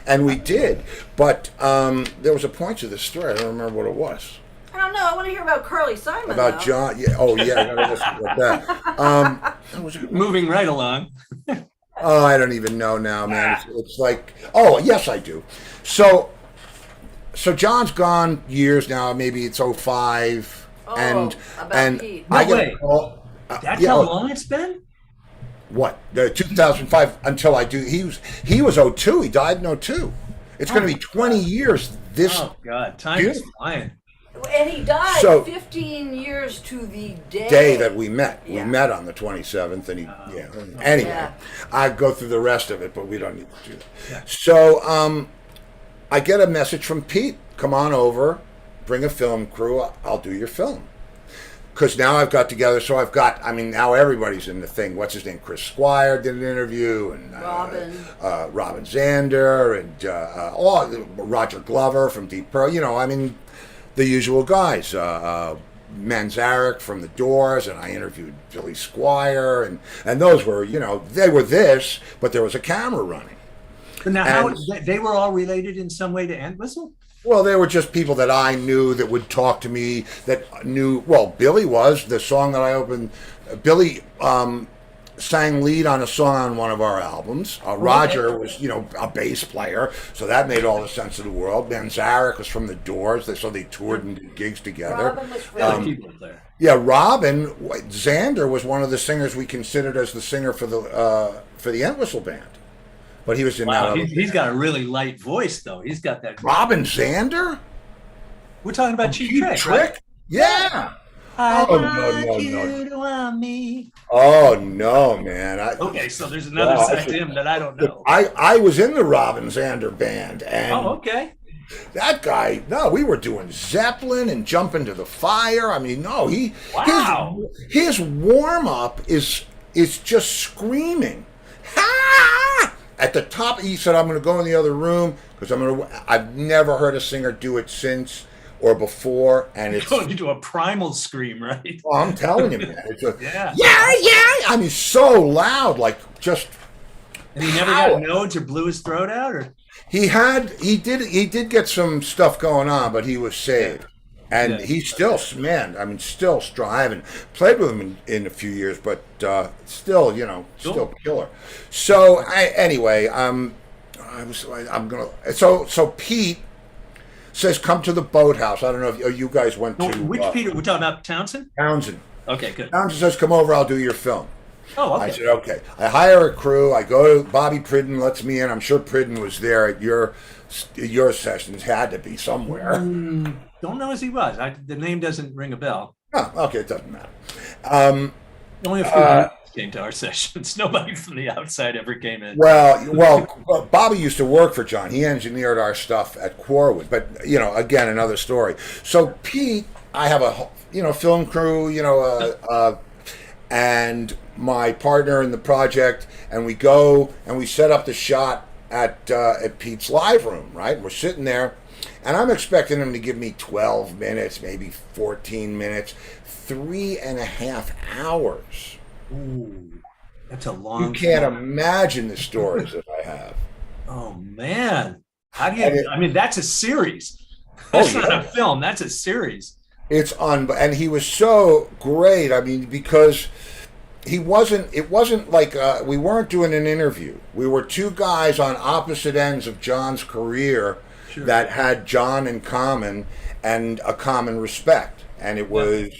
And we did. But there was a point to this story. I don't remember what it was. I don't know. I want to hear about Carly Simon. About though. John. Yeah. Oh, yeah. I got to listen about that. Moving right along. Oh, I don't even know now, man. It's like, oh, yes, I do. So John's gone years now. Maybe it's 05. And Pete. I get a call. That's how long it's been? What? 2005 until I do. He was 02. He died in 02. It's going to be 20 years this. Oh God, time is flying. And he died 15 years to the day that we met. Yeah. We met on the 27th, and Anyway, I go through the rest of it, but we don't need to do that. Yeah. So I get a message from Pete. Come on over. Bring a film crew, I'll do your film. Because now I've got together, now everybody's in the thing. What's his name? Chris Squire did an interview, and Robin Zander, and Roger Glover from Deep Pearl. The usual guys. Manzarek from The Doors, and I interviewed Billy Squire, and those were, they were this, but there was a camera running. Now, they were all related in some way to Entwistle? Well, they were just people that I knew that would talk to me, that knew, Billy was, the song that I opened, Billy sang lead on a song on one of our albums. Roger was, a bass player, so that made all the sense of the world. Manzarek was from The Doors, so they toured and did gigs together. Robin was really yeah, Robin Zander was one of the singers we considered as the singer for the Entwistle band. But he was in that. He's got a really light voice, though. He's got that. Robin Zander? We're talking about Cheap Trick, right? Yeah. Me. Oh, no, man. Okay, so there's another side to him that I don't know. I was in the Robin Zander band. And, okay. That guy, no, we were doing Zeppelin and jumping to the fire. I mean, no, Wow. his warm up is just screaming. Ha! At the top, he said, "I'm going to go in the other room because I've never heard a singer do it since or before, and it's Going into a primal scream, right? oh, I'm telling you, man, it's a Yeah. yeah. I mean, so loud, like just And he never got nodes or blew his throat out, or he did get some stuff going on, but he was saved. And Yeah. he's still, man, I mean, still strong. I haven't played with him in a few years, but still, still killer. So anyway, I'm gonna. So Pete says, "Come to the boathouse." I don't know if you guys went to which Peter? We're talking about Townsend. Townsend. Okay, good. Townsend says, "Come over. I'll do your film." Oh, I okay. said, "Okay." I hire a crew. I go to Bobby Pridden lets me in. I'm sure Pridden was there at your sessions. Had to be somewhere. Don't know as he was. The name doesn't ring a bell. Oh, okay, it doesn't matter. Only a few people came to our sessions. Nobody from the outside ever came in. Well, Bobby used to work for John. He engineered our stuff at Quarwood, but again, another story. So Pete, I have a film crew, and my partner in the project, and we go and we set up the shot at Pete's live room. Right, we're sitting there. And I'm expecting him to give me 12 minutes, maybe 14 minutes, 3.5 hours. Ooh, that's a long. You can't imagine the stories that I have. Oh man, how do you? I mean, that's a series. Oh, That's not a film. That's a series. It's and he was so great. I mean, because it wasn't like we weren't doing an interview. We were two guys on opposite ends of John's career. Sure. That had John in common and a common respect, and it was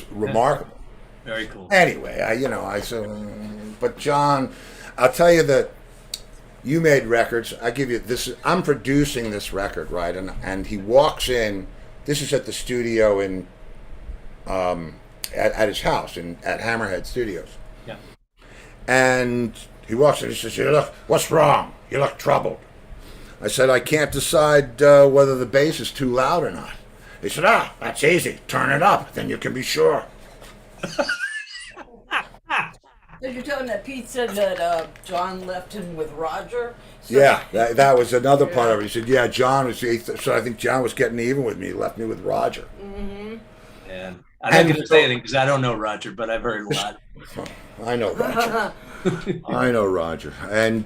remarkable. Very cool. Anyway, I said, but John, I'll tell you that you made records. I give you this. I'm producing this record, right? And he walks in. This is at the studio in at his house at Hammerhead Studios. Yeah. And he walks in. He says, "You look. What's wrong? You look troubled." I said, "I can't decide whether the bass is too loud or not." He said, "That's easy. Turn it up, then you can be sure." So you're telling that Pete said that John left him with Roger? So Yeah, that was another part of it. He said, "Yeah, John was." So I think John was getting even with me. He left me with Roger. Mm-hmm. And I'm not going to say anything because I don't know Roger, but I've heard a lot. I know Roger. I know Roger, and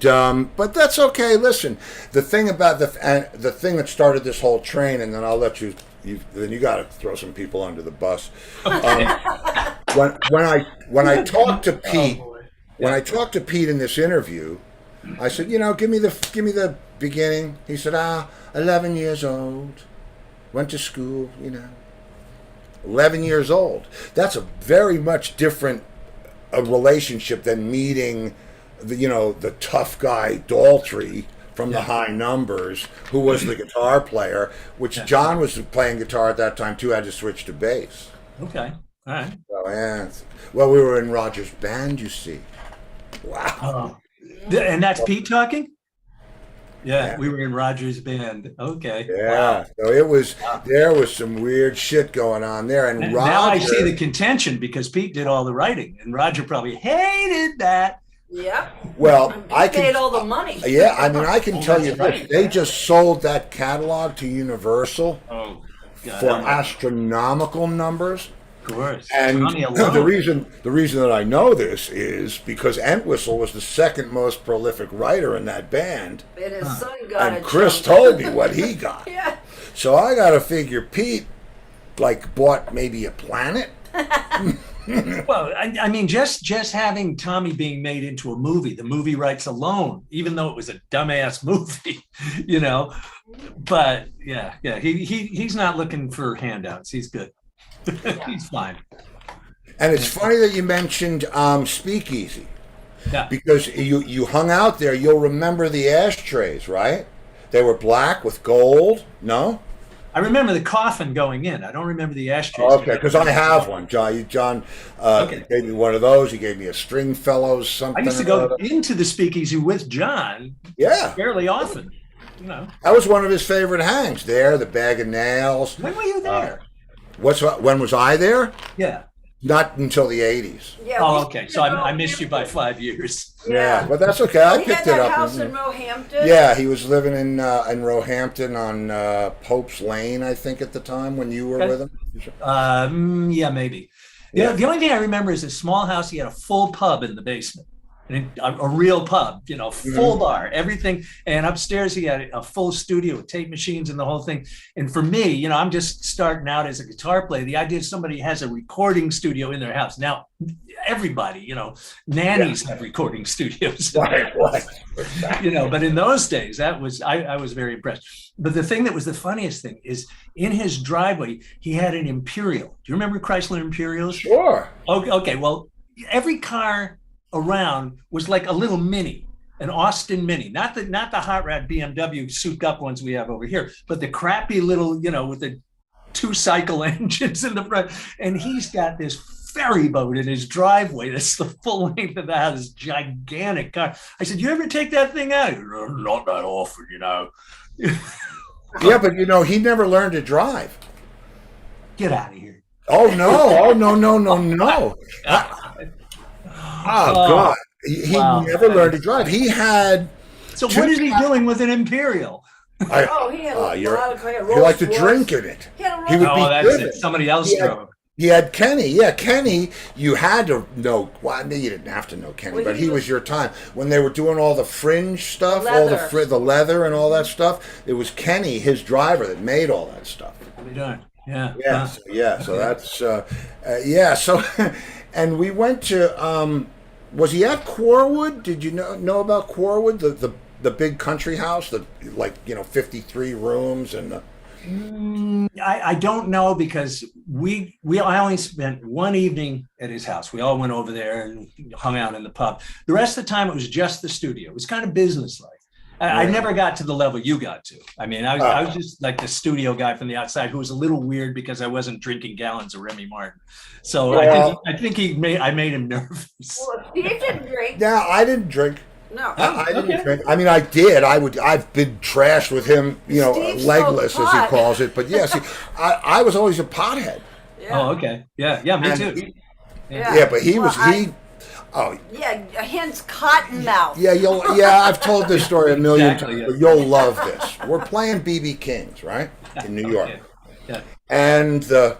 but that's okay. Listen, the thing about the thing that started this whole train, and then I'll let you. Then you got to throw some people under the bus. When I talked to Pete, when I talked to Pete in this interview, I said, give me the beginning. He said, 11 years old, went to school, 11 years old. That's a very much different a relationship than meeting the tough guy Daltrey from the High Numbers, who was the guitar player, which John was playing guitar at that time too, had to switch to bass. Okay. All right. So, yeah. Well, we were in Roger's band, you see. Wow. And that's Pete talking? Yeah, we were in Roger's band. Okay. Yeah. Wow. So there was some weird shit going on there. And Roger, now I see the contention because Pete did all the writing and Roger probably hated that. Yeah. Well, I paid all the money. Yeah, I mean, I can tell you this. They just sold that catalog to Universal for astronomical numbers. Of course. And the reason that I know this is because Entwistle was the second most prolific writer in that band. And his son got and Chris told me what he got. Yeah. So I got to figure Pete bought maybe a planet. Well, I mean, just having Tommy being made into a movie, the movie rights alone, even though it was a dumbass movie, But he's not looking for handouts. He's good. He's fine. And it's funny that you mentioned Speakeasy. Yeah. Because you hung out there. You'll remember the ashtrays, right? They were black with gold. No? I remember the coffin going in. I don't remember the ashtrays. Okay, because I have one. John gave me one of those. He gave me a Stringfellows something. I used to go into the Speakeasy with John. Yeah. Fairly often. you know. That was one of his favorite hangs. There, the Bag of Nails. When were you there? When was I there? Yeah. Not until the 80s. Yeah. Oh, okay. So I missed you by 5 years. Yeah, but that's okay. I He picked had it that up. house in Roehampton. Yeah, he was living in Roehampton on Pope's Lane, I think, at the time when you were with him. Yeah, maybe. Yeah. The only thing I remember is a small house. He had a full pub in the basement. A real pub, you know, full bar, everything. And upstairs, he had a full studio with tape machines and the whole thing. And for me, you know, I'm just starting out as a guitar player. The idea somebody has a recording studio in their house. Now, everybody, you know, nannies have recording studios. Right. You know, but in those days, that was, I was very impressed. But the thing that was the funniest thing is in his driveway, he had an Imperial. Do you remember Chrysler Imperials? Sure. Okay. Well, every car around was like a little Mini, an Austin Mini, not the hot rod BMW souped up ones we have over here, but the crappy little, you know, with the 2-cycle engines in the front. And he's got this ferry boat in his driveway that's the full length of the house, this gigantic car. I said, you ever take that thing out? Not that often, you know. Yeah, but you know, he never learned to drive. Get out of here. Oh no! No! Oh God! He never learned to drive. He had. So what is he doing with an Imperial? He had a lot of cars. He liked to drink in it. He would be that's good. it. Somebody else drove. He had Kenny. Yeah, Kenny, you had to know. Well, maybe you didn't have to know Kenny, but he was your time. When they were doing all the fringe stuff, all the leather and all that stuff, it was Kenny, his driver, that made all that stuff. Yeah. So that's, so, and we went to, was he at Corwood? Did you know about Corwood, the big country house, the 53 rooms and the... I don't know because I only spent one evening at his house. We all went over there and hung out in the pub. The rest of the time it was just the studio. It was kind of businesslike. I never got to the level you got to. I mean, I was just like the studio guy from the outside who was a little weird because I wasn't drinking gallons of Remy Martin. So I think I made him nervous. Well, Steve didn't drink. Yeah, I didn't drink. No, I didn't drink. I mean, I did. I've been trashed with him, Steve legless as he calls it. But yeah, see, I was always a pothead. Yeah. Oh, okay. Yeah, me too. Yeah, but he was. Yeah, hence Cottonmouth. Yeah, I've told this story a million times, Yeah. but you'll love this. We're playing B.B. King's, right, in New York. Yeah. And the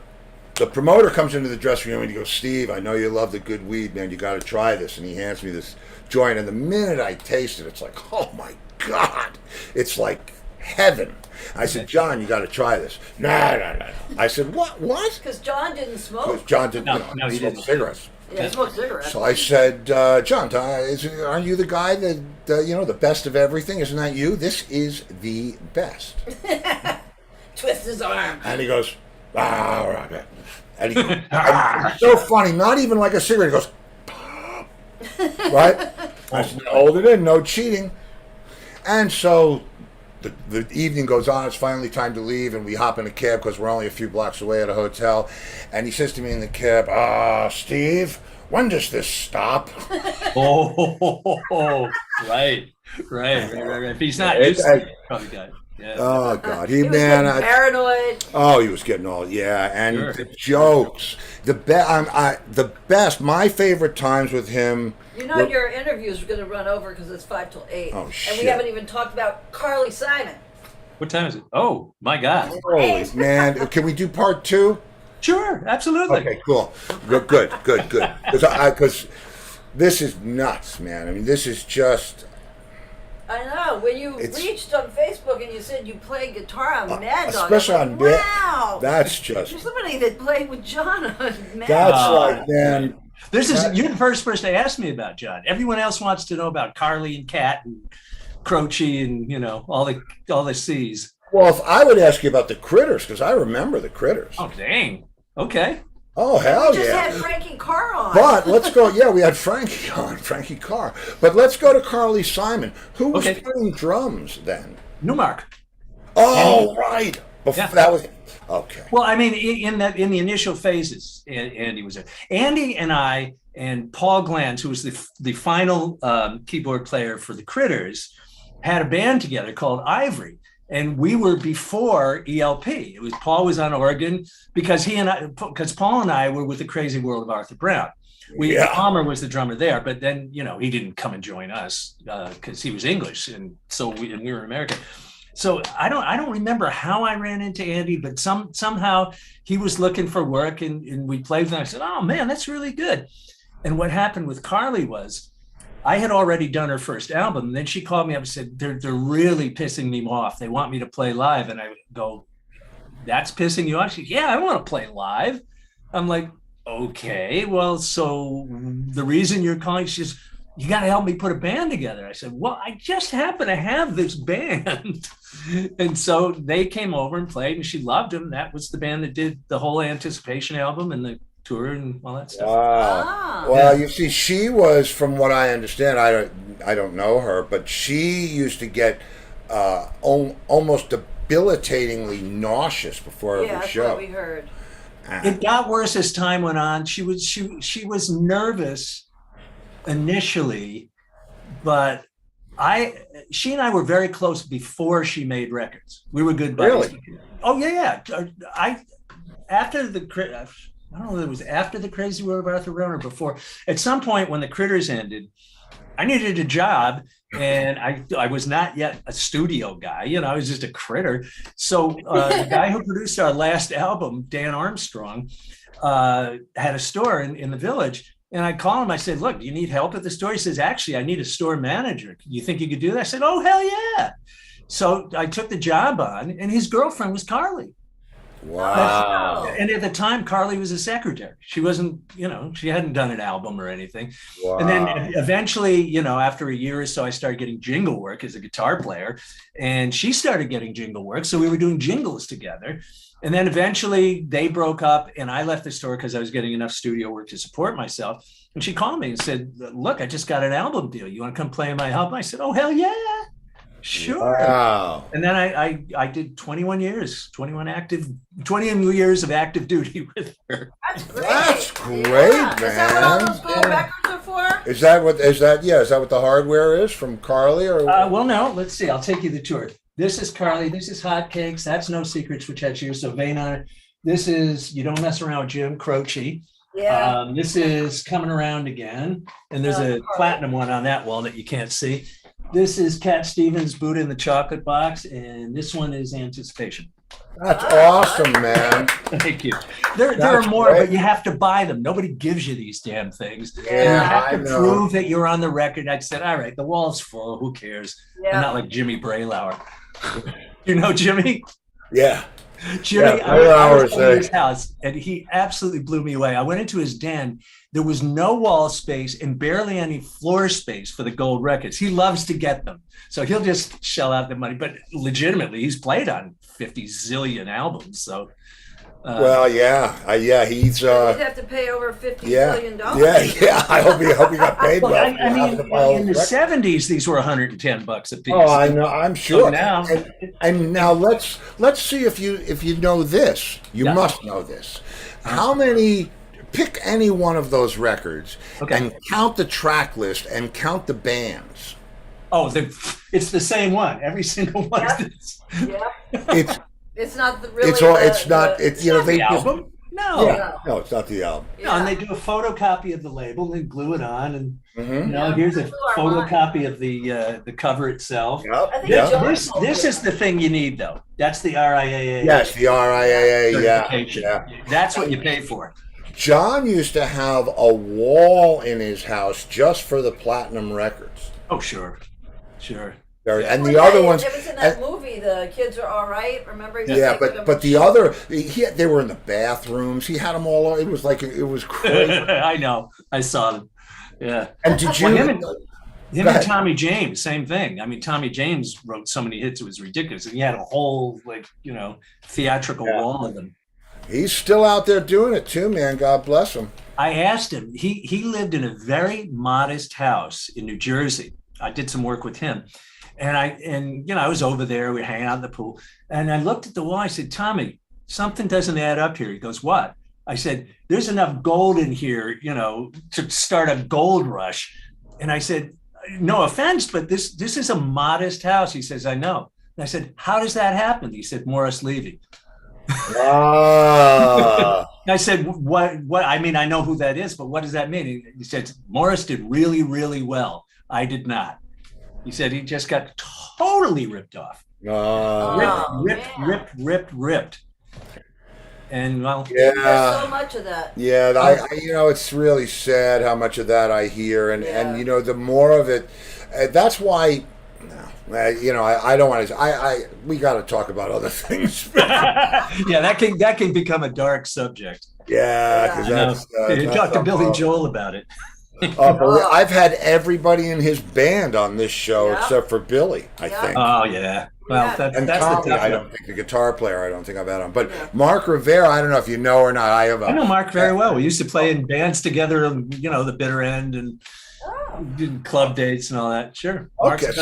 promoter comes into the dressing room and he goes, Steve, I know you love the good weed, man. You got to try this. And he hands me this joint. And the minute I taste it, it's like, oh, my God. It's like heaven. I said, John, you got to try this. No. I said, what? Because John didn't smoke. John didn't. No, he didn't. Cigarettes. Yeah, he smoked cigarettes. So I said, John, aren't you the guy that, the best of everything? Isn't that you? This is the best. Twist his arm. And he goes, right. And he goes, and it's so funny, not even like a cigarette. He goes, right? I said, hold it in, no cheating. And so the evening goes on. It's finally time to leave, and we hop in a cab because we're only a few blocks away at a hotel. And he says to me in the cab, Steve, when does this stop? Right. If he's not used to it, probably got it. Yeah. Oh God, he was getting paranoid. Oh, he was getting all and Sure. the jokes, the best. My favorite times with him. Your interviews are going to run over because it's 5 till 8. Oh shit! And we haven't even talked about Carly Simon. What time is it? Oh my God! Holy man! Can we do part 2? Sure, absolutely. Okay, cool. Good. Because this is nuts, man. I mean, this is just. I know. When you reached on Facebook and you said you played guitar on Mad Dog, especially on wow, that's just. There's somebody that played with John on Mad That's Dog. like, man. You're the first person to ask me about John. Everyone else wants to know about Carly and Cat and Croce and all the C's. Well, if I would ask you about the Critters, because I remember the Critters. Oh dang! Okay. Oh hell we just yeah! had Frankie Carr on. But let's go. Yeah, we had Frankie Carr. But let's go to Carly Simon, who was playing drums then. Newmark. Oh, right. That was okay. Well, I mean, in the initial phases, Andy was there. Andy and I and Paul Glanz, who was the final keyboard player for the Critters, had a band together called Ivory. And we were before ELP. It was Paul was on organ because Paul and I were with the Crazy World of Arthur Brown. Palmer was the drummer there, but then he didn't come and join us because he was English, and so we were American. So I don't remember how I ran into Andy, but somehow he was looking for work, and we played with him. I said, "Oh man, that's really good." And what happened with Carly was, I had already done her first album. And then she called me up and said, they're really pissing me off. They want me to play live. And I go, that's pissing you off? She goes, yeah, I want to play live. I'm like, okay, well, so the reason you're calling, she says, you got to help me put a band together. I said, well, I just happen to have this band. And so they came over and played, and she loved them. That was the band that did the whole Anticipation album and the tour and all that stuff. Wow. Well, you see, she was, from what I understand, I don't know her, but she used to get almost debilitatingly nauseous before every show. That's what we heard. It got worse as time went on. She was nervous initially, but she and I were very close before she made records. We were good buddies. Really? Oh yeah. I don't know if it was after the Crazy World of Arthur Brown or before. At some point when the Critters ended, I needed a job, and I was not yet a studio guy. I was just a critter. So the guy who produced our last album, Dan Armstrong, had a store in the Village. And I called him. I said, look, do you need help at the store? He says, actually, I need a store manager. You think you could do that? I said, oh, hell yeah. So I took the job on, and his girlfriend was Carly. Wow. And at the time, Carly was a secretary. She wasn't, she hadn't done an album or anything. Wow. And then eventually, after a year or so, I started getting jingle work as a guitar player, and she started getting jingle work. So we were doing jingles together. And then eventually they broke up, and I left the store because I was getting enough studio work to support myself. And she called me and said, look, I just got an album deal. You want to come play in my album? I said, oh, hell yeah. Sure. Wow. And then I did 21 years of active duty with her. That's great, man. Is that what all those gold records are for? Is that what the hardware is from Carly? Or well, no, let's see. I'll take you the tour. This is Carly. This is Hotcakes. That's No Secrets, which has you, so Vane on it. This is You Don't Mess Around with Jim Croce. Yeah. This is Coming Around Again. And there's a platinum one on that wall that you can't see. This is Cat Stevens, Buddha in the Chocolate Box, and this one is Anticipation. That's awesome, man. Thank you. There are more, but you have to buy them. Nobody gives you these damn things. Yeah, and you have to prove that you're on the record. I said, all right, the wall's full. Who cares? Yeah. I'm not like Jimmy Braylauer. You know Jimmy? Yeah. Jimmy, I was at his house, and he absolutely blew me away. I went into his den. There was no wall space and barely any floor space for the gold records. He loves to get them, so he'll just shell out the money. But legitimately, he's played on 50 zillion albums. So, he's. You'd have to pay over $50 billion. Yeah. I hope he got paid well. I mean, in the 70s, these were $110 a piece. Oh, I know. I'm sure. So now, and now let's see if you know this. You must know this. How many? Pick any one of those records and count the track list and count the bands. Oh, it's the same one. Every single one. Yep. It's not the really. It's not the album. No, it's not the album. No, and they do a photocopy of the label and glue it on, and here's a photocopy of the cover itself. Yep. This is the thing you need, though. That's the RIAA. Yes, the RIAA. Yeah. That's what you pay for. John used to have a wall in his house just for the platinum records. Oh, sure. And the other ones. It was in that movie, The Kids Are All Right. Remember? Yeah, but the other, they were in the bathrooms. He had them all. It was crazy. I know. I saw them. Yeah. And did you? Him and Tommy James, same thing. I mean, Tommy James wrote so many hits; it was ridiculous, and he had a whole theatrical wall of them. He's still out there doing it too, man. God bless him. I asked him. He lived in a very modest house in New Jersey. I did some work with him, and I was over there. We were hanging out in the pool, and I looked at the wall. I said, Tommy, something doesn't add up here. He goes, what? I said, there's enough gold in here, to start a gold rush. And I said, no offense, but this is a modest house. He says, I know. And I said, how does that happen? He said, Morris Levy. Ah. I said, what, I mean, I know who that is, but what does that mean? He said, Morris did really, really well. I did not. He said he just got totally ripped off. Ripped. And well, Yeah. There's so much of that. Yeah, it's really sad how much of that I hear, and the more of it, that's why, I don't want to. We got to talk about other things. Yeah, that can become a dark subject. Yeah, because that's talk to Billy Joel about it. I've had everybody in his band on this show except for Billy, I think. Oh yeah. Well, that's Tommy, I don't think the guitar player. I don't think I've had on, but Mark Rivera. I don't know if you know or not. I know Mark very well. We used to play in bands together. The Bitter End and did club dates and all that. Sure. Okay,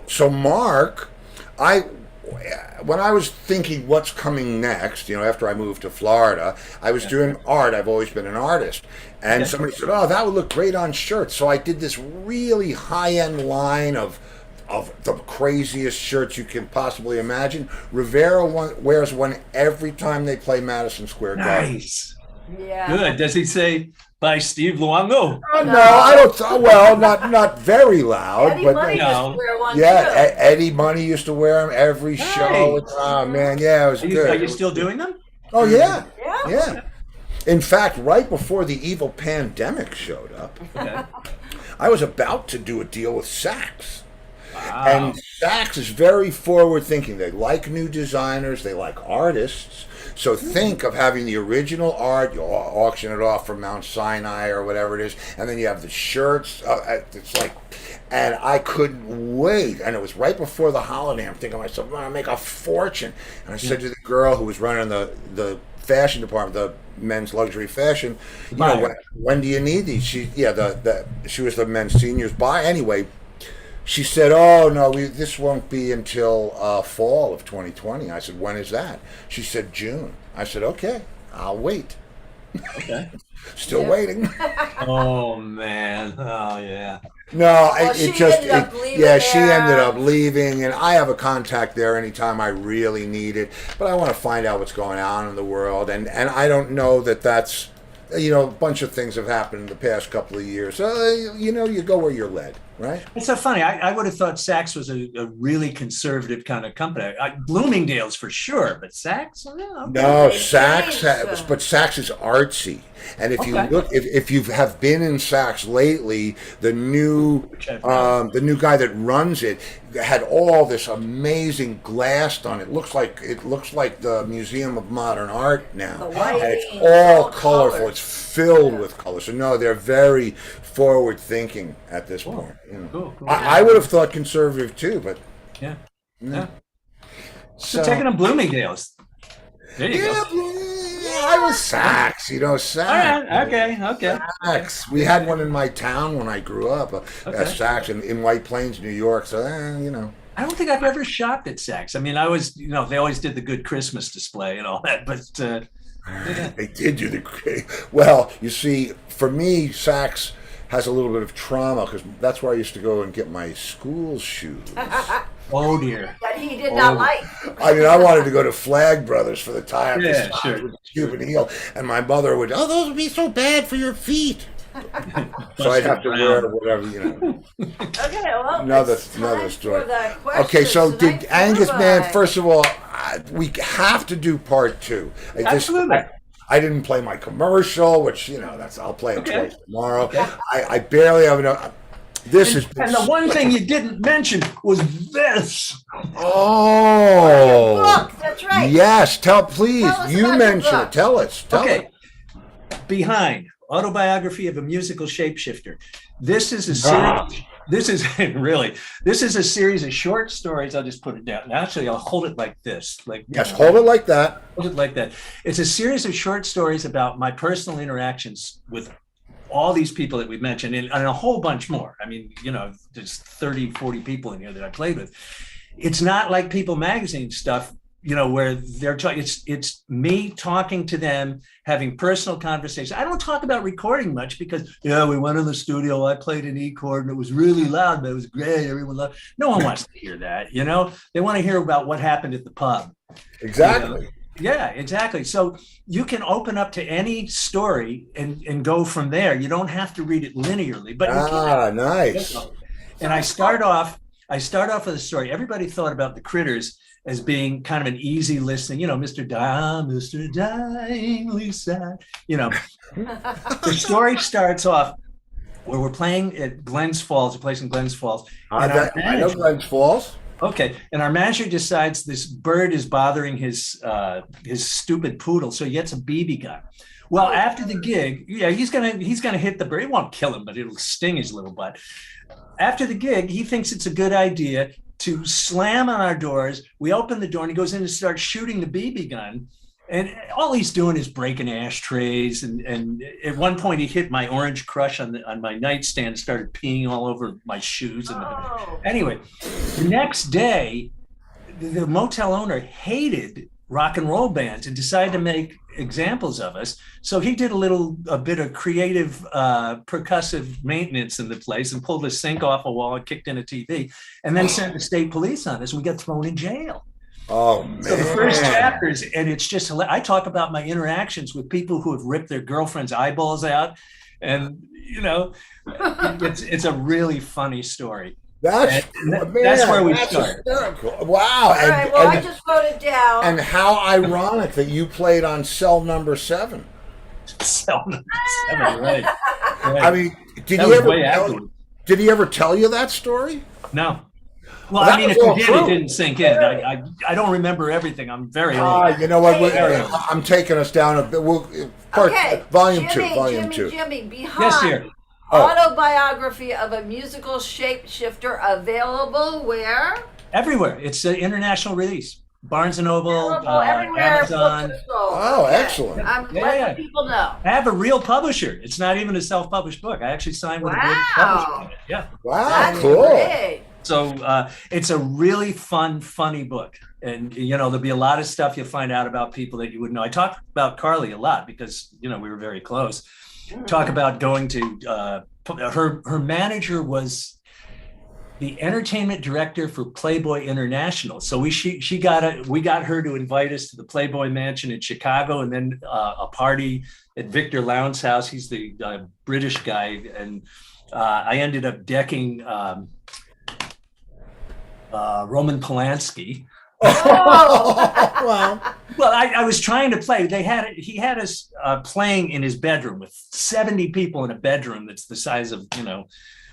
so Mark, when I was thinking what's coming next, after I moved to Florida, I was doing art. I've always been an artist. And somebody said, oh, that would look great on shirts. So I did this really high-end line of the craziest shirts you can possibly imagine. Rivera wears one every time they play Madison Square Garden. Nice. Yeah. Good. Does he say, by Steve Luongo? No, I don't. Well, not very loud. Eddie but Money used to wear one too. Eddie Money used to wear them every show. Oh man, it was good. Are you still doing them? Oh yeah. In fact, right before the evil pandemic showed up, I was about to do a deal with Saks. Wow. And Saks is very forward thinking. They like new designers. They like artists. So think of having the original art, you auction it off from Mount Sinai or whatever it is, and then you have the shirts. It's like, and I couldn't wait. And it was right before the holiday. I'm thinking to myself, I'm going to make a fortune. And I said to the girl who was running the fashion department, the men's luxury fashion, when do you need these? She was the men's seniors buy. Anyway, she said, oh, no, this won't be until fall of 2020. I said, when is that? She said, June. I said, okay, I'll wait. Okay. Still waiting. Oh, man. Oh, yeah. No, she ended up leaving, and I have a contact there anytime I really need it. But I want to find out what's going on in the world, and I don't know that's, a bunch of things have happened in the past couple of years. You go where you're led. Right. It's so funny. I would have thought Saks was a really conservative kind of company. Bloomingdale's for sure, but Saks? No, Saks. But Saks is artsy. And if you look, if you have been in Saks lately, the new guy that runs it had all this amazing glass done. It looks like the Museum of Modern Art now, and it's all colorful. Colors. It's filled with color. So no, they're very forward thinking at this point. Cool. I would have thought conservative too, but yeah. So taking them Bloomingdale's. There you go. I was Saks, Saks. All right. Okay. Saks. We had one in my town when I grew up, Saks in White Plains, New York. So, I don't think I've ever shopped at Saks. I mean, I was, they always did the good Christmas display and all that, but they did do well, you see, for me, Saks has a little bit of trauma because that's where I used to go and get my school shoes. Oh dear. That he did not like. I mean, I wanted to go to Flag Brothers for the tie sure. with the Cuban heel, and my mother would, those would be so bad for your feet. So I'd have to wear whatever, Okay, well, another story. Okay, so did Angus, man, first of all, we have to do part 2. Absolutely. I didn't play my commercial, which, I'll play it twice tomorrow. Okay. I barely have enough. And the one thing you didn't mention was this. Oh, look, that's right. Yes, please. You mention it. Tell us. Okay. Behind Autobiography of a Musical Shapeshifter. This is a series. This is a series of short stories. I'll just put it down. Actually, I'll hold it like this. Hold it like that. Hold it like that. It's a series of short stories about my personal interactions with all these people that we mentioned and a whole bunch more. I mean, there's 30, 40 people in here that I played with. It's not like People Magazine stuff where they're talking. It's me talking to them, having personal conversation. I don't talk about recording much because we went in the studio. I played an E chord and it was really loud, but it was great. Everyone loved. No one wants to hear that. They want to hear about what happened at the pub. Exactly. Yeah, exactly. So you can open up to any story and go from there. You don't have to read it linearly, but you can. Nice. And I start off with a story. Everybody thought about the Critters as being kind of an easy listening, Mr. Dyingly Sad. The story starts off where we're playing at Glens Falls, a place in Glens Falls. I know Glens Falls. Okay, and our manager decides this bird is bothering his stupid poodle, so he gets a BB gun. Well, after the gig, he's gonna hit the bird. It won't kill him, but it'll sting his little butt. After the gig, he thinks it's a good idea to slam on our doors. We open the door, and he goes in and starts shooting the BB gun. And all he's doing is breaking ashtrays. And at one point, he hit my Orange Crush on my nightstand and started peeing all over my shoes. Anyway, the next day, the motel owner hated rock and roll bands and decided to make examples of us. So he did a bit of creative percussive maintenance in the place and pulled a sink off a wall and kicked in a TV and then sent the state police on us. We got thrown in jail. Oh, man. So the first chapters, and it's just, I talk about my interactions with people who have ripped their girlfriend's eyeballs out. And, it's a really funny story. That's where we start. Hysterical. Wow. All right, well, I just wrote it down. And how ironic that you played on Cell Number 7. Cell Number 7, right. I mean, did he ever tell you that story? No. Well, I mean, if you did, it didn't sink in. I don't remember everything. I'm very old. You know what? I'm taking us down a bit. Volume 2. Jimmy, behind. Yes, dear. Autobiography of a musical shapeshifter, available where? Everywhere. It's an international release. Barnes & Noble, everywhere. Amazon. Oh, excellent. I'm letting people know. I have a real publisher. It's not even a self-published book. I actually signed with a real publisher. Yeah. Wow, that's cool. Great. So it's a really fun, funny book. And, there'll be a lot of stuff you'll find out about people that you wouldn't know. I talked about Carly a lot because, we were very close. Talk about going to her manager was the entertainment director for Playboy International. So we got her to invite us to the Playboy Mansion in Chicago, and then a party at Victor Lowndes' house. He's the British guy, and I ended up decking Roman Polanski. Oh. Well, I was trying to play. He had us playing in his bedroom with 70 people in a bedroom that's the size of,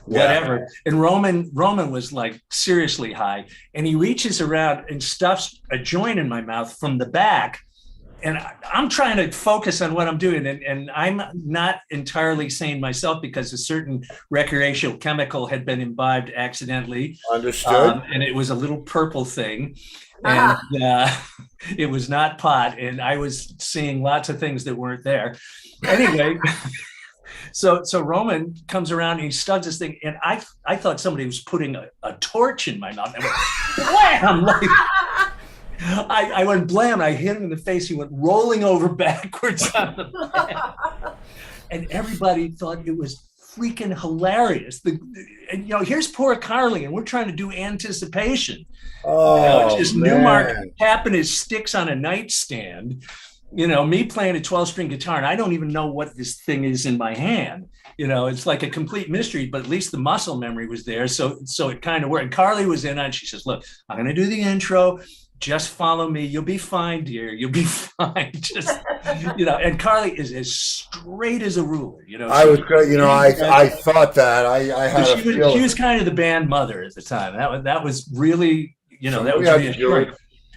whatever. Yeah. And Roman was like seriously high, and he reaches around and stuffs a joint in my mouth from the back. And I'm trying to focus on what I'm doing, and I'm not entirely sane myself because a certain recreational chemical had been imbibed accidentally. Understood. And it was a little purple thing. And it was not pot, and I was seeing lots of things that weren't there. Anyway, so Roman comes around and he studs this thing, and I thought somebody was putting a torch in my mouth. I went, wham! I went blam. I hit him in the face. He went rolling over backwards on the bed, and everybody thought it was freaking hilarious. Here's poor Carly, and we're trying to do Anticipation. It's just Newmark tapping his sticks on a nightstand. Me playing a 12-string guitar, and I don't even know what this thing is in my hand. It's like a complete mystery, but at least the muscle memory was there. So it kind of worked. And Carly was in on it. She says, "Look, I'm going to do the intro. Just follow me. You'll be fine, dear. You'll be fine." Just, and Carly is as straight as a ruler. I was, I thought that. I had a feeling. She was kind of the band mother at the time. That was really, that was reassuring.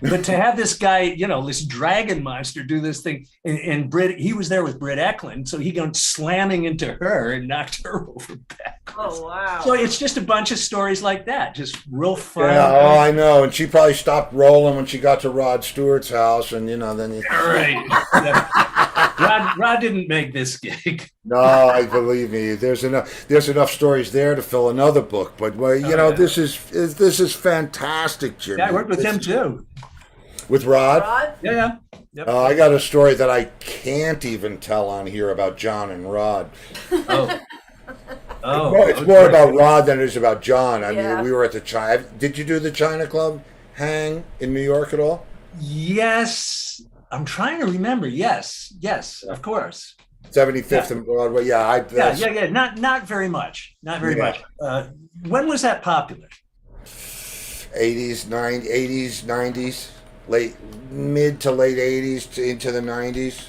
But to have this guy, this dragon monster do this thing, and Britt, he was there with Britt Eklund, so he went slamming into her and knocked her over backwards. Oh, wow. So it's just a bunch of stories like that, just real fun. Yeah, I know. And she probably stopped rolling when she got to Rod Stewart's house, and, then you... Right. Yeah. Rod didn't make this gig. No, I believe me. There's enough stories there to fill another book. But, this is fantastic, Jimmy. Yeah, I worked with him, too. With Rod? Rod? Yeah. Yep. I got a story that I can't even tell on here about John and Rod. Oh. It's more about Rod than it is about John. I Yeah. mean, we were at the China. Did you do the China Club hang in New York at all? Yes. I'm trying to remember. Yes, of course. 75th and Broadway. Yeah, Yeah. Not very much. Not very much. When was that popular? 80s, 90s, mid to late 80s into the 90s.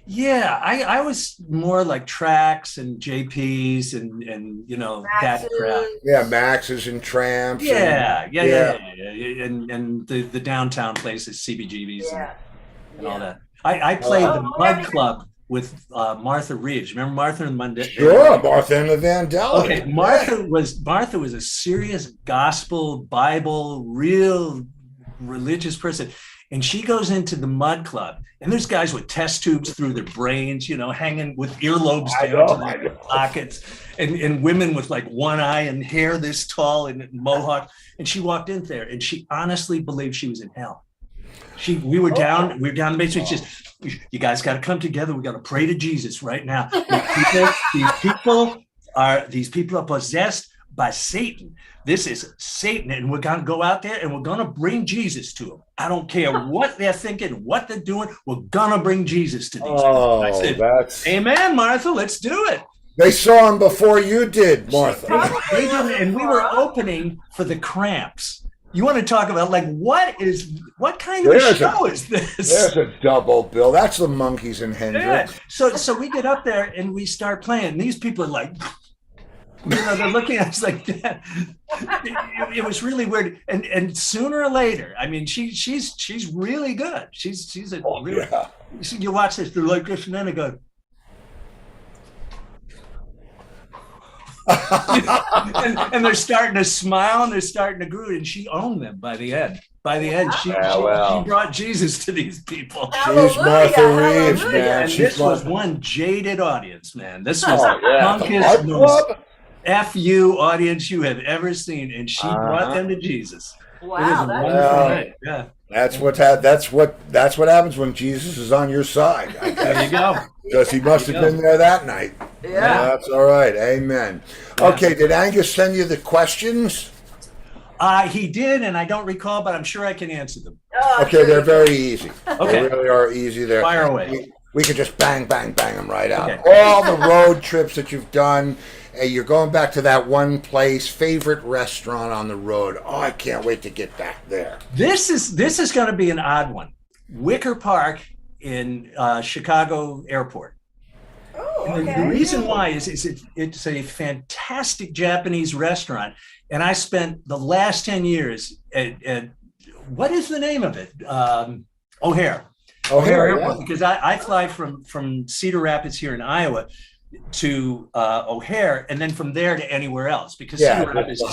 Yeah, I was more like Tracks and JPs and you know that crowd. Yeah, Max's and Tramps. Yeah. And the downtown places, CBGBs and all that. I played the Mud Club with Martha Reeves. Remember Martha and Monday? Sure, Martha and the Vandellas. Okay, Martha was a serious gospel, Bible, real religious person. And she goes into the Mud Club, and there's guys with test tubes through their brains, you know, hanging with earlobes down to their pockets, and women with like one eye and hair this tall and mohawk. And she walked in there, and she honestly believed she was in hell. We were down in the basement. She just, you guys got to come together. We got to pray to Jesus right now. These people are possessed by Satan. This is Satan, and we're going to go out there and we're going to bring Jesus to them. I don't care what they're thinking, what they're doing. We're going to bring Jesus to these people. I said, amen, Martha, let's do it. They saw him before you did, Martha. And we were opening for the Cramps. You want to talk about like what kind of a show is this? There's a double bill. That's the Monkees and Hendrix. Yeah. So we get up there and we start playing. And these people are like, you know, they're looking at us like that. It was really weird. And sooner or later, I mean, she's really good. She's a really. Yeah. You watch this, they're like this, and then they go. and they're starting to smile and they're starting to groove, and she owned them by the end. She brought Jesus to these people. She's Martha Reeves, man. And this was one jaded audience, man. This was the most FU audience you have ever seen, and she brought them to Jesus. Wow, yeah. That's what happens when Jesus is on your side. I guess. There you go. Because he must have been there that night. Yeah. That's all right. Amen. Okay, did Angus send you the questions? He did, and I don't recall, but I'm sure I can answer them. Okay, they're very easy. Okay. They really are easy. There. Fire away. We could just bang them right out. Okay. All the road trips that you've done. You're going back to that one place, favorite restaurant on the road. Oh, I can't wait to get back there. This is going to be an odd one. Wicker Park in Chicago Airport. Oh, okay. And the reason why is it's a fantastic Japanese restaurant, and I spent the last 10 years at what is the name of it? O'Hare Airport, because I fly from Cedar Rapids here in Iowa to O'Hare, and then from there to anywhere else, because Cedar Rapids is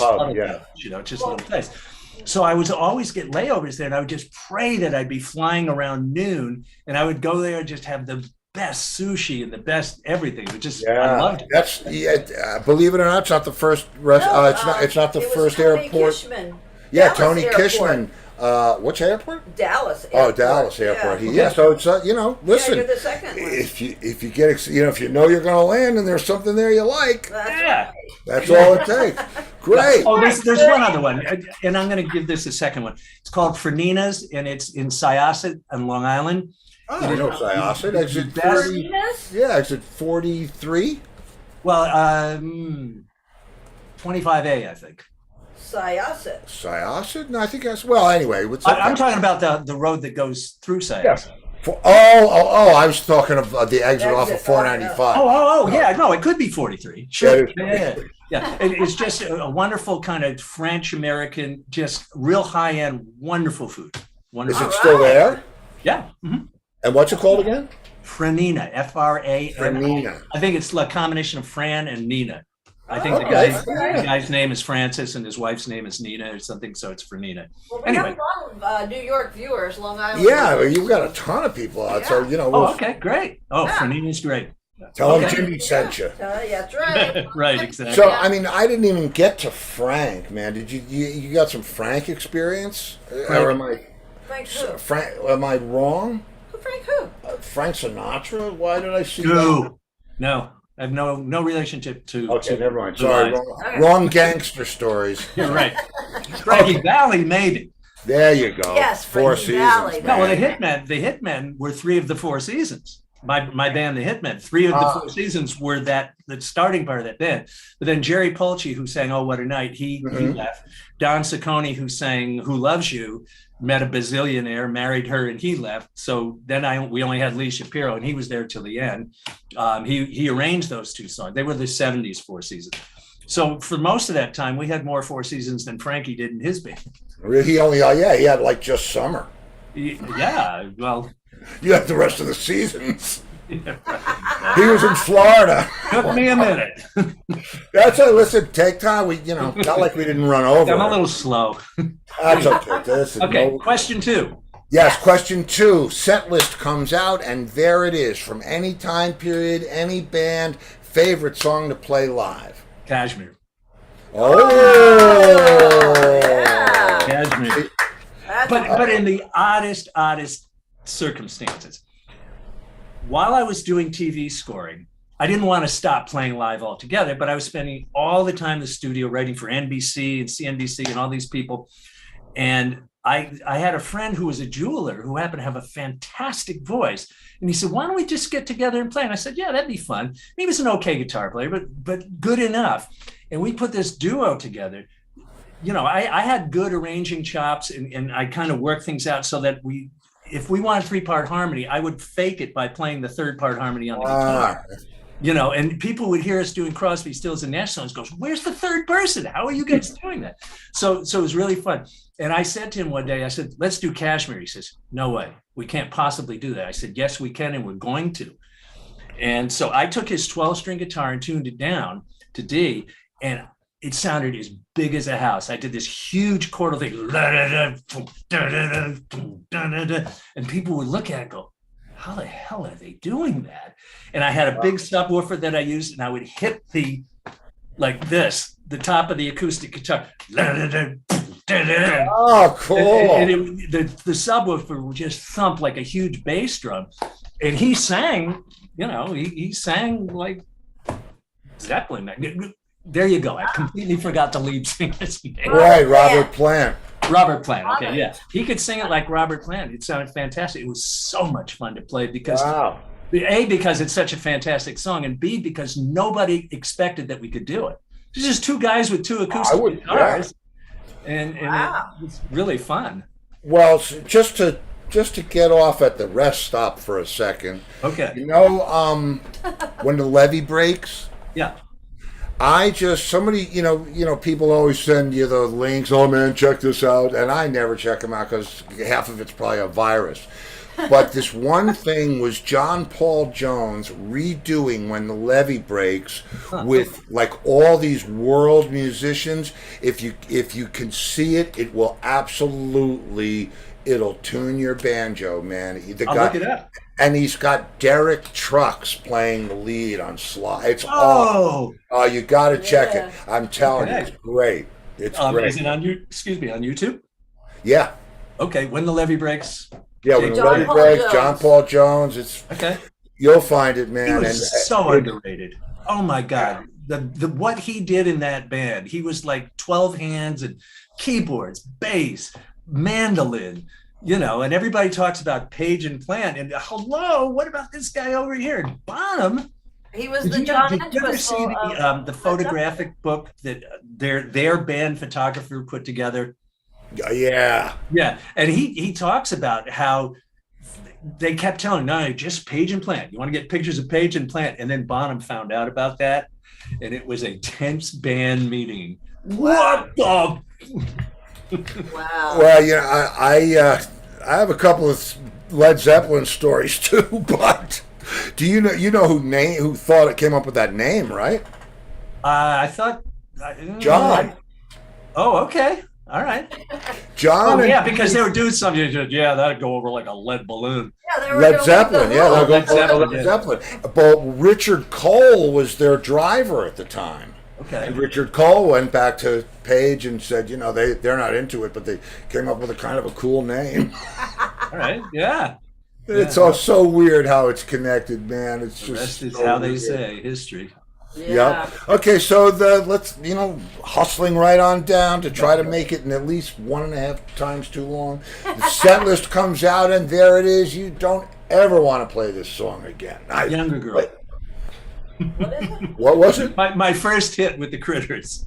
just a little place. So I would always get layovers there, and I would just pray that I'd be flying around noon, and I would go there and just have the best sushi and the best everything. It just I loved it. That's believe it or not, it's not the first it's not the first airport. Kishman. Yeah, Dallas Tony Airport. Kishman. Which airport? Dallas Airport. Oh, Dallas Airport. Yeah, so it's listen. You're the second one. If you get if you know you're going to land and there's something there you like, that's all it takes. Great. Oh, there's one other one, and I'm going to give this a second one. It's called Fernina's, and it's in Syosset on Long Island. Oh, I know Syosset. Exit 40. Yeah, exit 43. Well, 25A, I think. Syosset? No, I think that's anyway. I'm talking about the road that goes through Syosset. Yes. I was talking of the exit off of 495. Yeah, no, it could be 43. Sure. Yeah. It's just a wonderful kind of French American, just real high end, wonderful food. Wonderful. Is it still there? Yeah. Mm-hmm. And what's it called again? Frenina, F-R-A-N-I. Frenina. I think it's a combination of Fran and Nina. I think the guy's name is Francis and his wife's name is Nina or something, so it's Frenina. Well, we have a lot of New York viewers, Long Island. Yeah, you've got a ton of people out, so okay, great. Frenina's great. Tell them Jimmy sent you. That's right. Right, exactly. So, I mean, I didn't even get to Frank, man. Did you got some Frank experience? Or am I? Frank who? Frank, am I wrong? Frank who? Frank Sinatra? Why did I see that? No. I have no relationship to. Okay, to never mind. Sorry, wrong gangster stories. You're right. Frankie Valli made it. There you go. Yes, Four Frankie seasons. Valli. No, well, the Hitmen were 3 of the 4 seasons. My band, the Hitmen, 3 of the 4 seasons were the starting part of that band. But then Jerry Polci, who sang "Oh What a Night," he left. Don Ciccone, who sang "Who Loves You," met a bazillionaire, married her, and he left. So then we only had Lee Shapiro, and he was there till the end. He arranged those 2 songs. They were the 70s 4 seasons. So for most of that time, we had more 4 seasons than Frankie did in his band. He only, he had like just summer. Yeah, well. You had the rest of the seasons. Yeah, right. He was in Florida. Took me a minute. That's it. Listen, take time. We, not like we didn't run over. I'm a little slow. That's okay. Okay, question 2. Yes, question 2. Set list comes out, and there it is. From any time period, any band, favorite song to play live. Kashmir. Oh, yeah. Kashmir. But in the oddest circumstances. While I was doing TV scoring, I didn't want to stop playing live altogether, but I was spending all the time in the studio writing for NBC and CNBC and all these people. And I had a friend who was a jeweler who happened to have a fantastic voice. And he said, why don't we just get together and play? And I said, yeah, that'd be fun. He was an okay guitar player, but good enough. And we put this duo together. I had good arranging chops, and I kind of worked things out so that if we wanted 3-part harmony, I would fake it by playing the 3rd part harmony on the guitar. And people would hear us doing Crosby, Stills, and Nash songs, goes, where's the 3rd person? How are you guys doing that? So it was really fun. And I said to him one day, I said, let's do Kashmir. He says, no way, we can't possibly do that. I said, yes, we can, and we're going to. And so I took his 12-string guitar and tuned it down to D, and it sounded as big as a house. I did this huge chordal thing, and people would look at it and go, how the hell are they doing that? And I had a big subwoofer that I used, and I would hit the top of the acoustic guitar. Oh, cool. And the subwoofer would just thump like a huge bass drum. And he sang, he sang like Zeppelin. There you go. I completely forgot the lead singer's name. Right, Robert Plant. Robert Plant. Okay, yeah. He could sing it like Robert Plant. It sounded fantastic. It was so much fun to play because, A, because it's such a fantastic song, and B, because nobody expected that we could do it. It's just 2 guys with 2 acoustic guitars, and it was really fun. Well, just to get off at the rest stop for a second. Okay. When the levee breaks. Yeah. Somebody, people always send you the links. Oh man, check this out. And I never check them out because half of it's probably a virus. But this one thing was John Paul Jones redoing When the Levee Breaks with like all these world musicians. If you can see it, it will it'll tune your banjo, man. I'll look it up. And he's got Derek Trucks playing the lead on slide. It's awesome. Oh, you got to check it. I'm telling you, it's great. It's great. Is it on YouTube? Yeah. Okay. When the Levee Breaks. Yeah, when the Levee Breaks, John Paul Jones. It's okay. You'll find it, man. He was so underrated. Oh my God. The what he did in that band. He was like 12 hands and keyboards, bass, mandolin. And everybody talks about Page and Plant, and hello, what about this guy over here? And Bonham. He was the John Did you ever see the photographic book that their band photographer put together? Yeah. Yeah, and he talks about how they kept telling, no, just Page and Plant. You want to get pictures of Page and Plant, and then Bonham found out about that, and it was a tense band meeting. Wow. What the? Wow. Well, I have a couple of Led Zeppelin stories too, but do you know who thought it came up with that name, right? I thought John. Oh, okay. All right. John. Because they were doing something. Yeah, that'd go over like a lead balloon. Yeah, they were Led Zeppelin. Yeah, they'll go Led Zeppelin. Led Zeppelin. But Richard Cole was their driver at the time. Okay. And Richard Cole went back to Page and said, they're not into it, but they came up with a kind of a cool name. All right. Yeah. It's all so weird how it's connected, man. It's The just rest is so how they weird. say history. Yeah. Yep. Okay, so let's hustling right on down to try to make it in at least 1.5 times too long. The set list comes out and there it is. You don't ever want to play this song again. Younger Girl. What is it? What was it? My first hit with the Critters.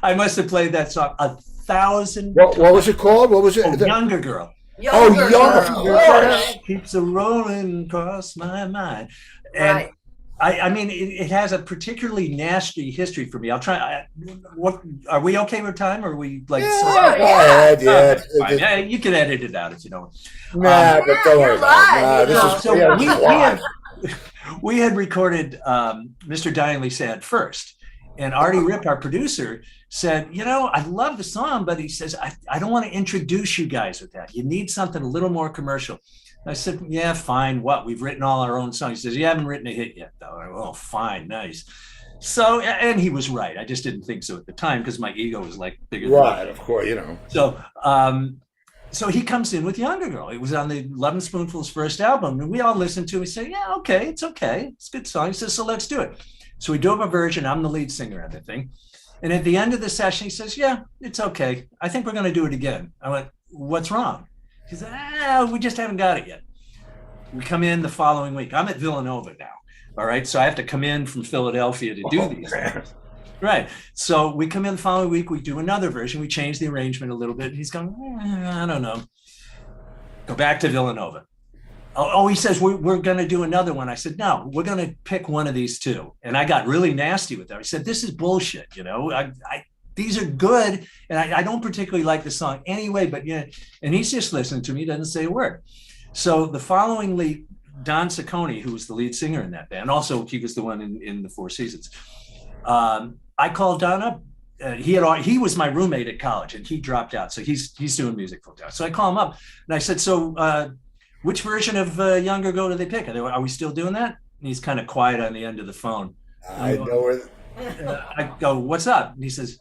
I must have played that song 1,000 What was it called? What was it? Younger Girl. Younger Younger Girl. Girl. Keeps a rolling across my mind. And Right. I mean, it has a particularly nasty history for me. I'll try. What are we okay with time? Or are we like? Yeah, go ahead. Yeah. Fine. Yeah, you can edit it out if you don't. Nah, but don't worry you're about it. Nah, live, this you is So yeah, we, this is we live. had we had recorded Mr. Dineley Said first, and Artie Rip, our producer, said, I love the song, but he says I don't want to introduce you guys with that. You need something a little more commercial. I said, yeah, fine. What? We've written all our own songs. He says, you haven't written a hit yet, though. I go, oh, fine, nice. So, and he was right. I just didn't think so at the time because my ego was like bigger than Right, of course, So he comes in with Younger Girl. It was on the 11 Spoonfuls first album. And we all listened to it. We say, yeah, okay. It's a good song. He says, so let's do it. So we do up a version. I'm the lead singer of the thing. And at the end of the session, he says, yeah, it's okay. I think we're going to do it again. I went, what's wrong? He said, we just haven't got it yet. We come in the following week. I'm at Villanova now. All right. So I have to come in from Philadelphia to do these things. Right. So we come in the following week. We do another version. We change the arrangement a little bit. He's going, I don't know. Go back to Villanova. Oh, he says, we're going to do another one. I said, no, we're going to pick one of these two. And I got really nasty with that. I said, this is bullshit. These are good. And I don't particularly like the song anyway, but yeah. And he's just listening to me, doesn't say a word. So the following week, Don Ciccone, who was the lead singer in that band, also he was the one in the Four Seasons. I called Don up. He was my roommate at college and he dropped out. So he's doing music full time. So I call him up and I said, so which version of Younger Girl do they pick? Are we still doing that? And he's kind of quiet on the end of the phone. I know where. I go, what's up? And he says,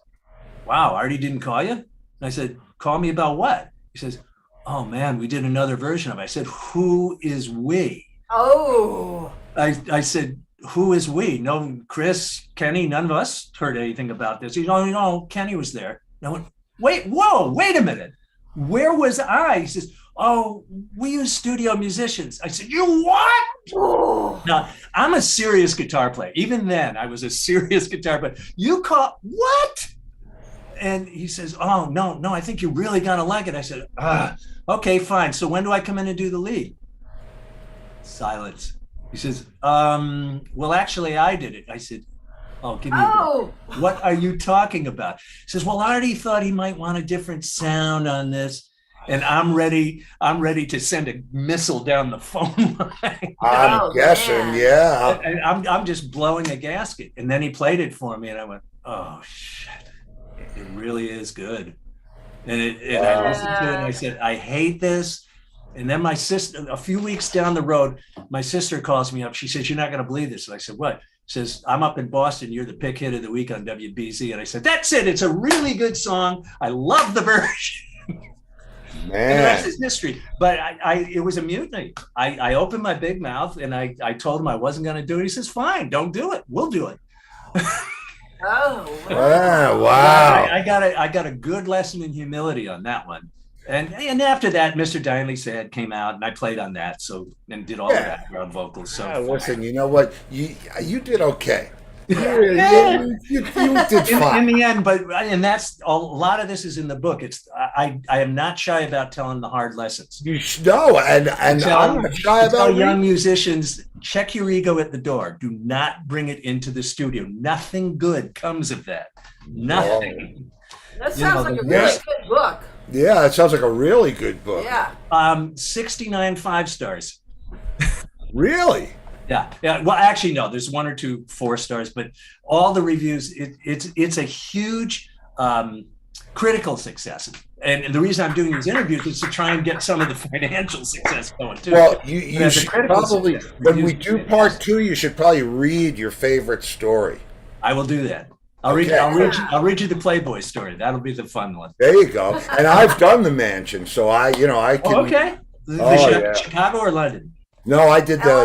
wow, Artie didn't call you? And I said, call me about what? He says, oh man, we did another version of it. I said, who is we? Oh. I said, who is we? No, Chris, Kenny, none of us heard anything about this. He goes, no, Kenny was there. And I went, wait a minute. Where was I? He says, oh, we use studio musicians. I said, you what? Oh. Now, I'm a serious guitar player. Even then, I was a serious guitar player. You call, what? And he says, oh, no, I think you're really going to like it. I said, okay, fine. So when do I come in and do the lead? Silence. He says, well, actually, I did it. I said, oh, give me a break. What are you talking about? He says, well, Artie thought he might want a different sound on this. And I'm ready to send a missile down the phone line. I'm guessing, man. yeah. And I'm just blowing a gasket. And then he played it for me and I went, oh, shit. It really is good. And I listened to it and I said, I hate this. And then my sister, a few weeks down the road, my sister calls me up. She says, you're not going to believe this. And I said, what? She says, I'm up in Boston. You're the pick hit of the week on WBZ. And I said, that's it. It's a really good song. I love the version. Man. And the rest is history. But it was a mutiny. I opened my big mouth and I told him I wasn't going to do it. He says, fine, don't do it. We'll do it. Oh. Wow. I got a good lesson in humility on that one. And after that, Mr. Dineley Said came out, and I played on that, and did all the background vocals. So listen, you know what? You did okay. You did fine. in the end, and that's a lot of this is in the book. It's I am not shy about telling the hard lessons. And I'm not shy about young musicians, check your ego at the door. Do not bring it into the studio. Nothing good comes of that. Nothing. That sounds like a really good book. Yeah, it sounds like a really good book. Yeah. 69 5 stars. Really? Yeah. Well, actually, no. There's 1 or 2 4 stars, but all the reviews. It's a huge critical success, and the reason I'm doing these interviews is to try and get some of the financial success going too. Well, you should probably, success, when we do part 2, you should probably read your favorite story. I will do that. I'll read. Okay. I'll read you the Playboy story. That'll be the fun one. There you go. And I've done the mansion, so I can. Oh, okay. Yeah. Chicago or London? No, I did LA.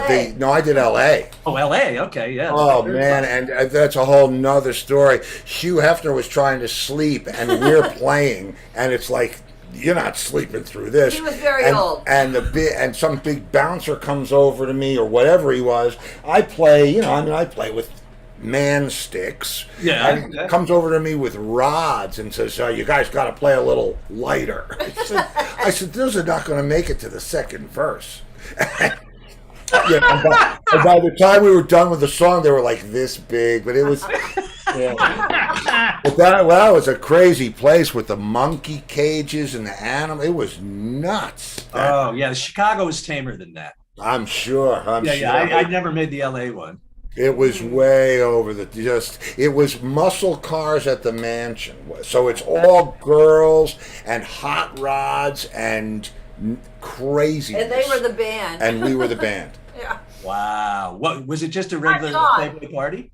I did L.A. Oh, L.A. Okay, yeah. Oh man, and that's a whole nother story. Hugh Hefner was trying to sleep, and we're playing, and it's like you're not sleeping through this. He was very old, and some big bouncer comes over to me or whatever he was. I play, I play with man sticks. Yeah. And he comes over to me with rods and says, "You guys got to play a little lighter." I said, "Those are not going to make it to the second verse." And by the time we were done with the song, they were like this big, but it was. Yeah. But that was a crazy place with the monkey cages and the animal. It was nuts. Oh yeah, Chicago is tamer than that. I'm sure. Yeah. I never made the LA one. It was way over it was muscle cars at the mansion. So it's all girls and hot rods and crazy. and they were the band. And we were the band. Yeah. Wow. What was it? Just a regular Playboy party?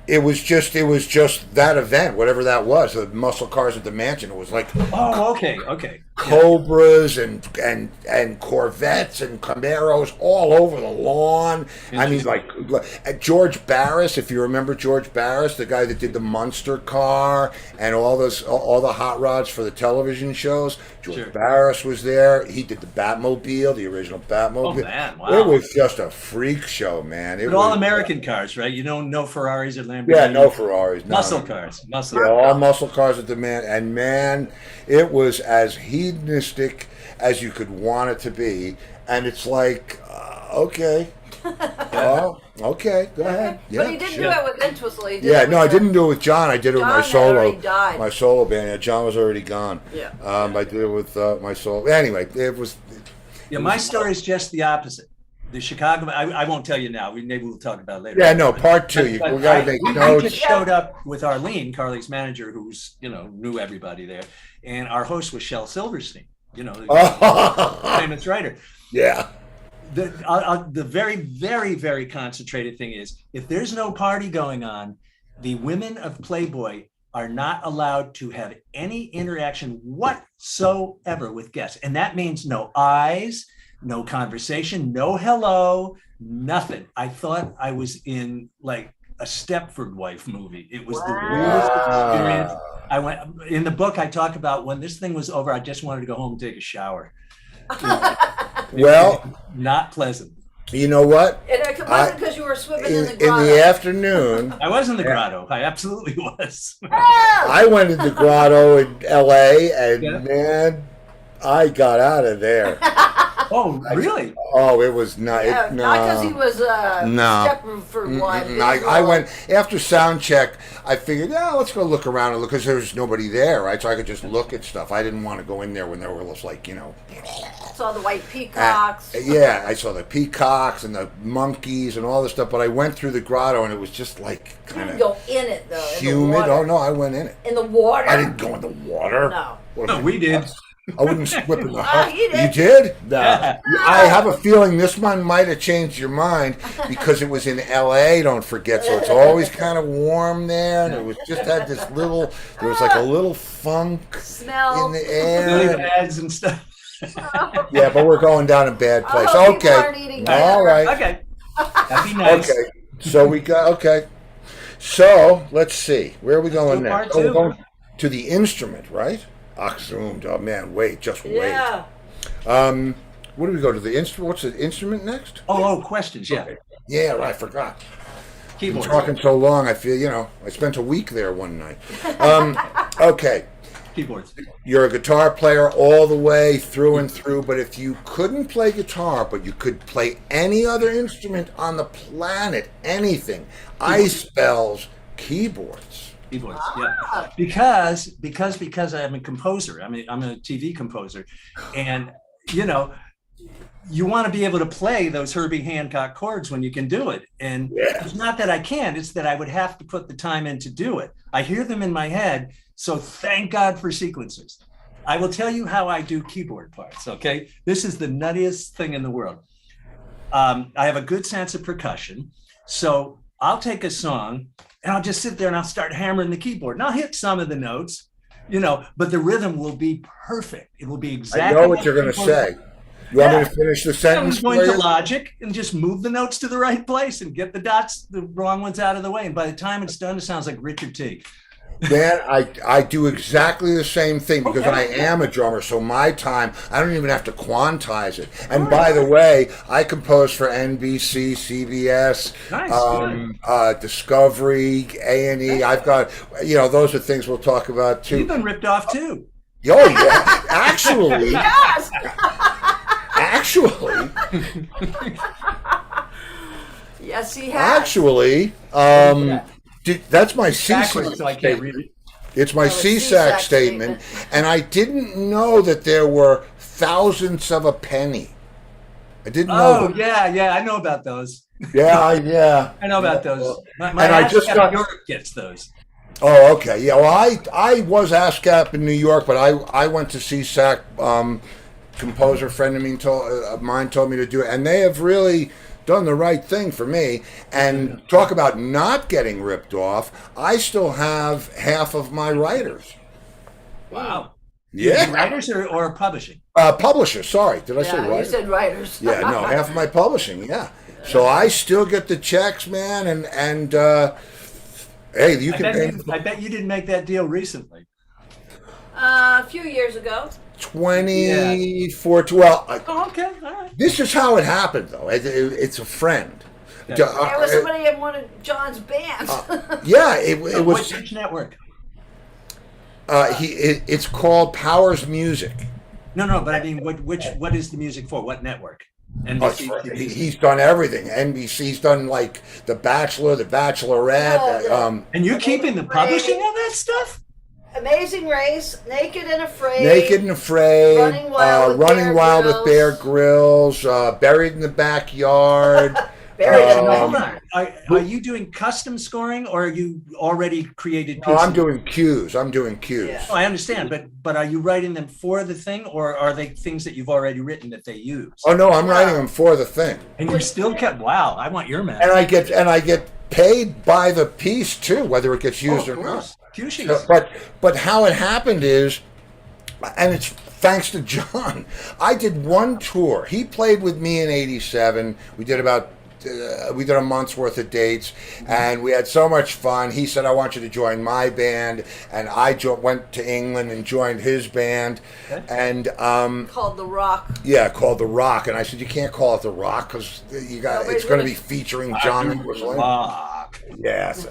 It was just that event, whatever that was, the muscle cars at the mansion. It was like Oh, okay. Cobras and Corvettes and Camaros all over the lawn. I mean, like George Barris, if you remember George Barris, the guy that did the Munster car and all the hot rods for the television shows. George Barris was there. He did the Batmobile, the original Batmobile. Oh man, wow. It was just a freak show, man. It But was all American cars, right? You don't know Ferraris or Lamborghinis. Yeah, no Ferraris. Muscle cars. Yeah, all muscle cars at the man. And man, it was as hedonistic as you could want it to be. And it's like, okay. Oh, okay, go ahead. Yeah, but he didn't do it with Interest. He did Yeah, no, I didn't do it with John. I did it with my John had solo. already died. My solo band. Yeah, John was already gone. Yeah. I did it with my solo. Anyway, it was. Yeah, my story is just the opposite. The Chicago, I won't tell you now. Maybe we'll talk about it later. Yeah, no, part two. We got to make we notes. just showed up with Arlene, Carly's manager, who's knew everybody there, and our host was Shel Silverstein. The famous writer. Yeah. The very, very, very concentrated thing is, if there's no party going on, the women of Playboy are not allowed to have any interaction whatsoever with guests. And that means no eyes, no conversation, no hello, nothing. I thought I was in like a Stepford Wife movie. It was the weirdest experience. I went in the book. I talk about when this thing was over, I just wanted to go home and take a shower. Well, not pleasant. You know what? And it wasn't because you were swimming in the In grotto. the afternoon, I was in the grotto. I absolutely was. I went in the grotto in L.A. and man, I got out of there. Oh, really? Oh, it was not. Yeah, No. not because he was No. Stepford Wife. I went after sound check. I figured, let's go look around because there was nobody there, right? So I could just look at stuff. I didn't want to go in there when there was like, saw the white peacocks. yeah, I saw the peacocks and the monkeys and all this stuff. But I went through the grotto and it was just like You kind didn't of go in it though. In humid. The water. Oh no, I went in it. In the water. I didn't go in the water. No. No, we did. I wouldn't slip in the You did. You did? No. Yeah. I have a feeling this one might have changed your mind because it was in L.A., don't forget, so it's always kind of warm there, and it was just had this little, there was like a little funk Smell. in the Lily air. pads and stuff. Yeah, but we're going down a bad place. Oh, people aren't Okay. eating All right. Okay. That'd be nice. Okay. So we got, okay. So let's see. Where are we going do part next? Oh, we're two. going to the instrument, right? Oxzoomed. Oh man, wait, just wait. Yeah. What do we go to the instrument? What's the instrument next? Oh, questions. Yeah. Yeah, right, I forgot. Been Keyboards. talking so long, I feel, I spent a week there one night. Okay, Keyboards. you're a guitar player all the way through and through, but if you couldn't play guitar, but you could play any other instrument on the planet, anything, I spells keyboards. Keyboards. Yeah. Because I'm a composer. I'm a TV composer, and you want to be able to play those Herbie Hancock chords when you can do it. And it's not that I can, it's that I would have to put the time in to do it. I hear them in my head. So thank God for sequencers. I will tell you how I do keyboard parts. Okay. This is the nuttiest thing in the world. I have a good sense of percussion. So I'll take a song and I'll just sit there and I'll start hammering the keyboard. And I'll hit some of the notes, but the rhythm will be perfect. It will be exactly. I know what you're going to say. You want me to finish the sentence? I'm going to Logic and just move the notes to the right place and get the dots, the wrong ones out of the way. And by the time it's done, it sounds like Richard T. Man, I do exactly the same thing because I am a drummer. So my time, I don't even have to quantize it. And by the way, I compose for NBC, CBS, Discovery, A&E. I've got, those are things we'll talk about too. You've been ripped off too. Oh yeah, actually. Yes. Actually. Yes, he has. Actually, that's my CSAC so I can't read it. It's my CSAC statement, and I didn't know that there were thousandths of a penny. I didn't know. Oh, yeah, I know about those. Yeah. I know about those. My and I just got Europe gets those. Oh, okay. Yeah, well, I was ASCAP in New York, but I went to CSAC. Composer friend of mine told me to do it, and they have really done the right thing for me. And talk about not getting ripped off. I still have half of my writers. Wow. Yeah. Writers or publishing? Publishers. Sorry, did I say writers? You said writers. Yeah, no, half of my publishing. Yeah. So I still get the checks, man, and hey, you can pay. I bet you didn't make that deal recently. A few years ago. 24. Well, okay, all right. This is how it happened, though. It's a friend. It was somebody in one of John's bands. Yeah, it was. Which network? It's called Powers Music. No, but I mean, what is the music for? What network? NBC. He's done everything. NBC's done like The Bachelor, The Bachelorette. And you're keeping the publishing of that stuff? Amazing Race, Naked and Afraid, Running Wild with Bear Grylls, Buried in the Backyard. Hold on. Are you doing custom scoring, or are you already created pieces? No, I'm doing cues. Yeah. Oh, I understand, but are you writing them for the thing, or are they things that you've already written that they use? Oh no, I'm writing them for the thing. And you still kept. Wow, I want your man. And I get paid by the piece too, whether it gets used or not. But how it happened is, and it's thanks to John. I did one tour. He played with me in '87. We did a month's worth of dates, and we had so much fun. He said, "I want you to join my band," and I went to England and joined his band, and called The Rock. Yeah, called The Rock, and I said, "You can't call it The Rock because it's going to be featuring John Rock." Yes,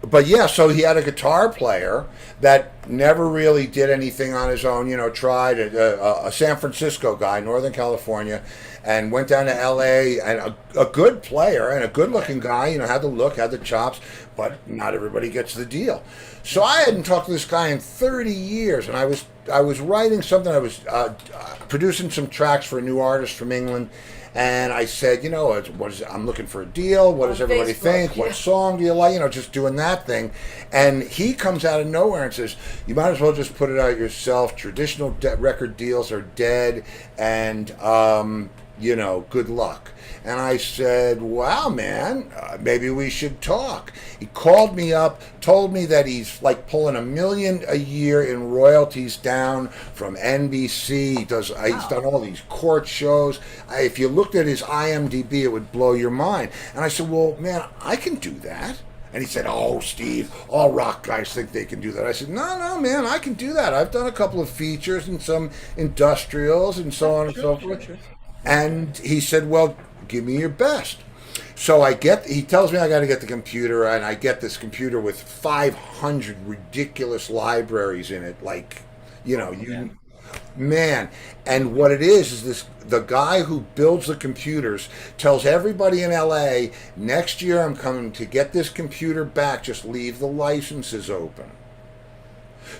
But yeah, so he had a guitar player that never really did anything on his own. Tried a San Francisco guy, Northern California, and went down to L.A. and a good player and a good-looking guy. Had the look, had the chops, but not everybody gets the deal. So I hadn't talked to this guy in 30 years, and I was writing something. I was producing some tracks for a new artist from England. And I said, I'm looking for a deal. What does everybody think? What song do you like? Just doing that thing. And he comes out of nowhere and says, you might as well just put it out yourself. Traditional record deals are dead. And, good luck. And I said, wow, man, maybe we should talk. He called me up, told me that he's like pulling $1 million a year in royalties down from NBC. He's done all these court shows. If you looked at his IMDb, it would blow your mind. And I said, well, man, I can do that. And he said, oh, Steve, all rock guys think they can do that. I said, no, man, I can do that. I've done a couple of features and some industrials and so on and so forth. And he said, well, give me your best. So he tells me I got to get the computer, and I get this computer with 500 ridiculous libraries in it. Man. And what it is the guy who builds the computers tells everybody in LA, next year I'm coming to get this computer back, just leave the licenses open.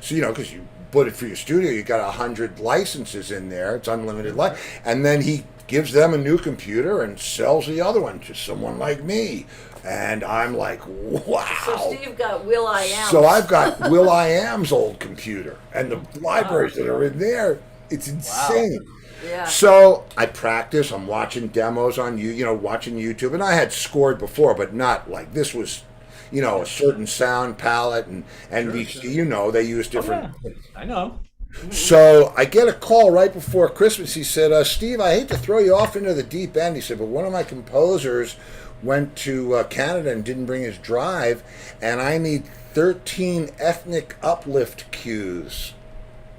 So, because you put it for your studio, you got 100 licenses in there, it's unlimited and then he gives them a new computer and sells the other one to someone like me. And I'm like, wow. So Steve got Will.i.am. So I've got Will.i.am's old computer and the libraries that are in there. It's insane. Yeah. So I practice. I'm watching demos on watching YouTube, and I had scored before, but not like this was, a certain sound palette and Sure. they use different. Oh, yeah. I know. So I get a call right before Christmas. He said, "Steve, I hate to throw you off into the deep end." He said, "But one of my composers went to Canada and didn't bring his drive, and I need 13 ethnic uplift cues."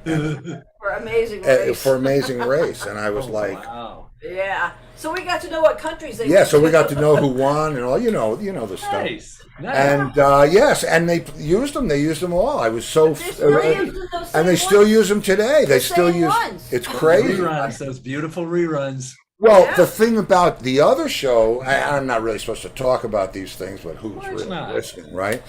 For Amazing Race. For Amazing Race, and I was like, wow. Yeah. So we got to know what countries they yeah. went So we to. got to know who won and all, the stuff. Nice. And yes, and they used them. They used them all. I was so, They're still using those and they same still ones? use them today. They The still same use. ones. It's crazy. Reruns, those beautiful reruns. Well, Yeah. the thing about the other show, I'm not really supposed to talk about these things, but who's course really not. listening, right?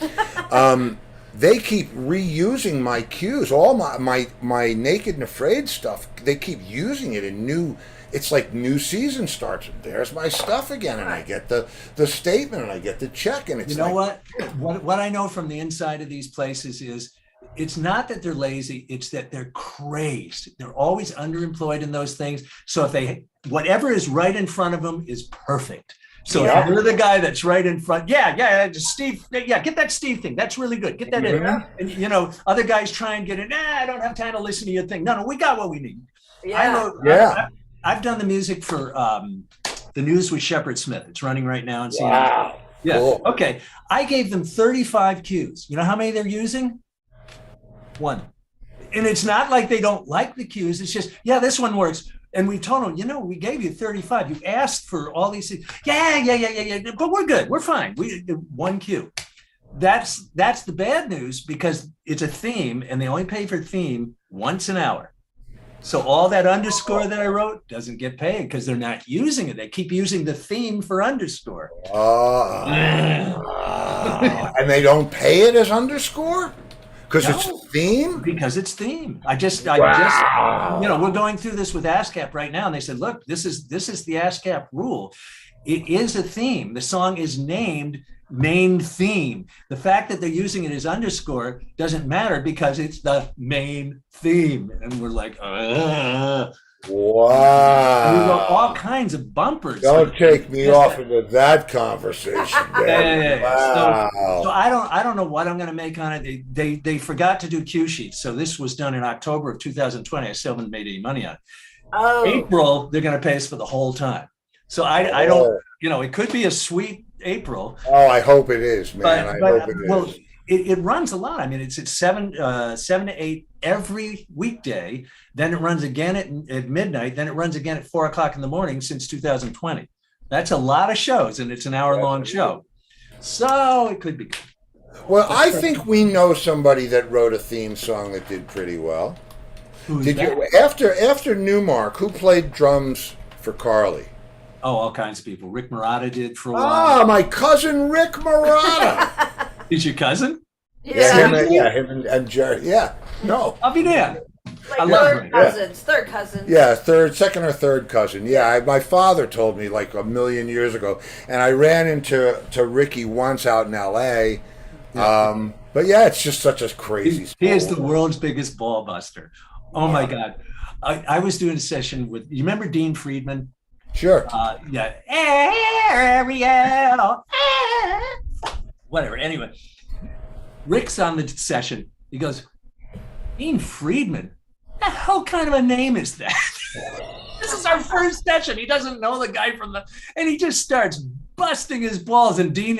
They keep reusing my cues, all my Naked and Afraid stuff. They keep using it in new. It's like new season starts. There's my stuff again, and I get the statement, and I get the check, and it's You know like, what I know from the inside of these places is it's not that they're lazy, it's that they're crazed. They're always underemployed in those things. So if whatever is right in front of them is perfect. So if you're the guy that's right in front, just Steve, get that Steve thing. That's really good. Get that in. And other guys try and get it. I don't have time to listen to your thing. No, we got what we need. Yeah. I've done the music for The News with Shepard Smith. It's running right now on CNN. wow. Yeah. Cool. Okay. I gave them 35 cues. You know how many they're using? 1. And it's not like they don't like the cues. It's just, this one works. And we told them, we gave you 35. You asked for all these things. Yeah. But we're good. We're fine. 1 cue. That's the bad news because it's a theme and they only pay for theme once an hour. So all that underscore that I wrote doesn't get paid because they're not using it. They keep using the theme for underscore. And they don't pay it as underscore? Because it's theme? Because it's theme. I just, we're going through this with ASCAP right now. And they said, look, this is the ASCAP rule. It is a theme. The song is named main theme. The fact that they're using it as underscore doesn't matter because it's the main theme. And we're like, Wow. We wrote all kinds of bumpers. Don't take me off into that conversation. Yeah. Wow. So I don't know what I'm going to make on it. They forgot to do cue sheets. So this was done in October of 2020. I still haven't made any money on it. Oh. April, they're going to pay us for the whole time. So I don't, it could be a sweet April. Oh, I hope it is, man. I hope it is. It runs a lot. I mean, it's at 7 to 8 every weekday. Then it runs again at midnight. Then it runs again at 4 o'clock in the morning since 2020. That's a lot of shows, and it's an hour-long show. So it could be good. Well, I think we know somebody that wrote a theme song that did pretty well. Did you after Newmark? Who played drums for Carly? Oh, all kinds of people. Rick Marotta did for a while. Ah, my cousin Rick Marotta. He's your cousin? Him and Jerry. Yeah, no. I'll be there. Like I love third Rick. cousins, third cousins. Yeah, second or third cousin. Yeah, my father told me like a million years ago, and I ran into Ricky once out in L.A. But yeah, it's just such a crazy. He is the world's biggest ball buster. Oh my God. I was doing a session with, you remember Dean Friedman? Sure. Ariel. Whatever. Anyway, Rick's on the session. He goes, Dean Friedman? What the hell kind of a name is that? This is our first session. He doesn't know the guy and he just starts busting his balls. And Dean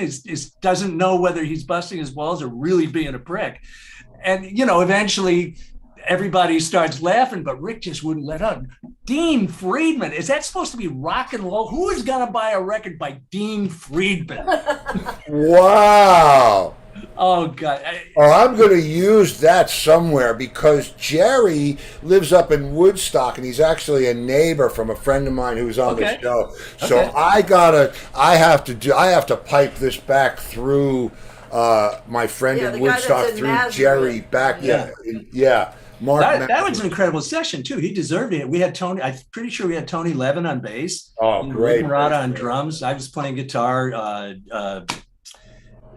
doesn't know whether he's busting his balls or really being a prick. And, eventually everybody starts laughing, but Rick just wouldn't let up. Dean Friedman, is that supposed to be rock and roll? Who is going to buy a record by Dean Friedman? Wow. Oh, God. I'm going to use that somewhere because Jerry lives up in Woodstock and he's actually a neighbor from a friend of mine who's on the show. So I have to pipe this back through my friend in Woodstock through Nazareth. Jerry back. Yeah. Mark. That was an incredible session too. He deserved it. We had Tony. I'm pretty sure we had Tony Levin on bass. Oh, great! Rick Marotta on drums. I was playing guitar.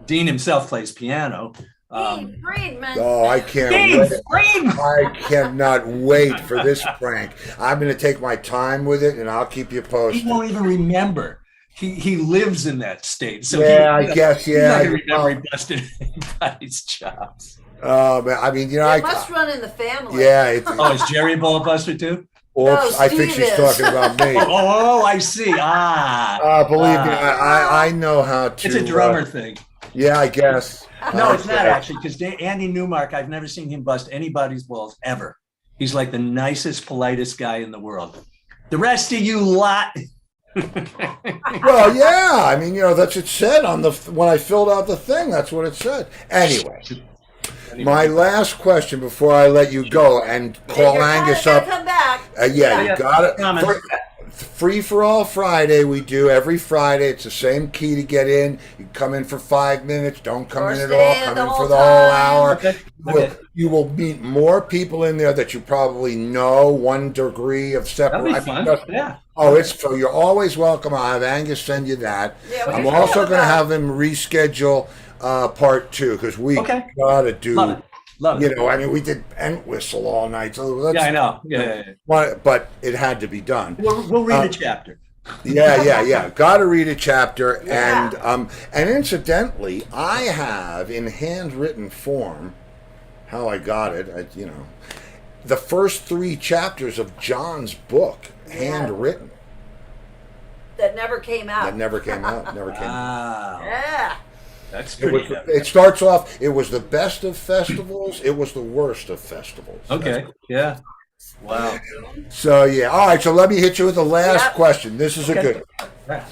Dean himself plays piano. Hey, Friedman. Oh, I can't Dave wait. Friedman! I cannot wait for this prank. I'm going to take my time with it, and I'll keep you He posted. won't even remember. He lives in that state, so Yeah, I guess. he's Yeah, not gonna remember he busted anybody's chops. man, I mean, It must run in the family. yeah. It's, Oh, is Jerry a bullet buster too? oops, I think Steve she's is. talking about me. Oh, I see. Believe me, I know how to. It's a drummer thing. Yeah, I guess. No, it's not actually, because Andy Newmark, I've never seen him bust anybody's balls ever. He's like the nicest, politest guy in the world. The rest of you lot. Well, yeah. I mean, that's what it said on when I filled out the thing. That's what it said. Anyway, my last question before I let you go and call Angus up. Come back. Yeah, you got it. Promise. Free for all Friday, we do every Friday. It's the same key to get in. You come in for 5 minutes. Don't come Or in at stay all. in Come the in whole for the whole hour. Okay. You will meet more people in there that you probably know. 1 degree of That'll be separation. fun. Yeah. Oh, it's so you're always welcome. I'll have Angus send you that. Yeah, we I'm can also talk going to about- have him reschedule part 2 because we Okay. gotta do. Love it. Love it. I mean, we did Ent Whistle all night. So that's, Yeah, I know. Yeah. but it had to be done. We'll read a chapter. Yeah. Got to read a chapter, Yeah. and incidentally, I have in handwritten form how I got it. The first 3 chapters of John's book, handwritten. That never came out. That never came out. Never came out. Wow. Yeah. That's It, pretty was, it starts off. It was the best of festivals. It was the worst of festivals. Okay. Yeah. Wow. So yeah. All right. So let me hit you with the last Yep. question. This is a Okay. good one. Yeah.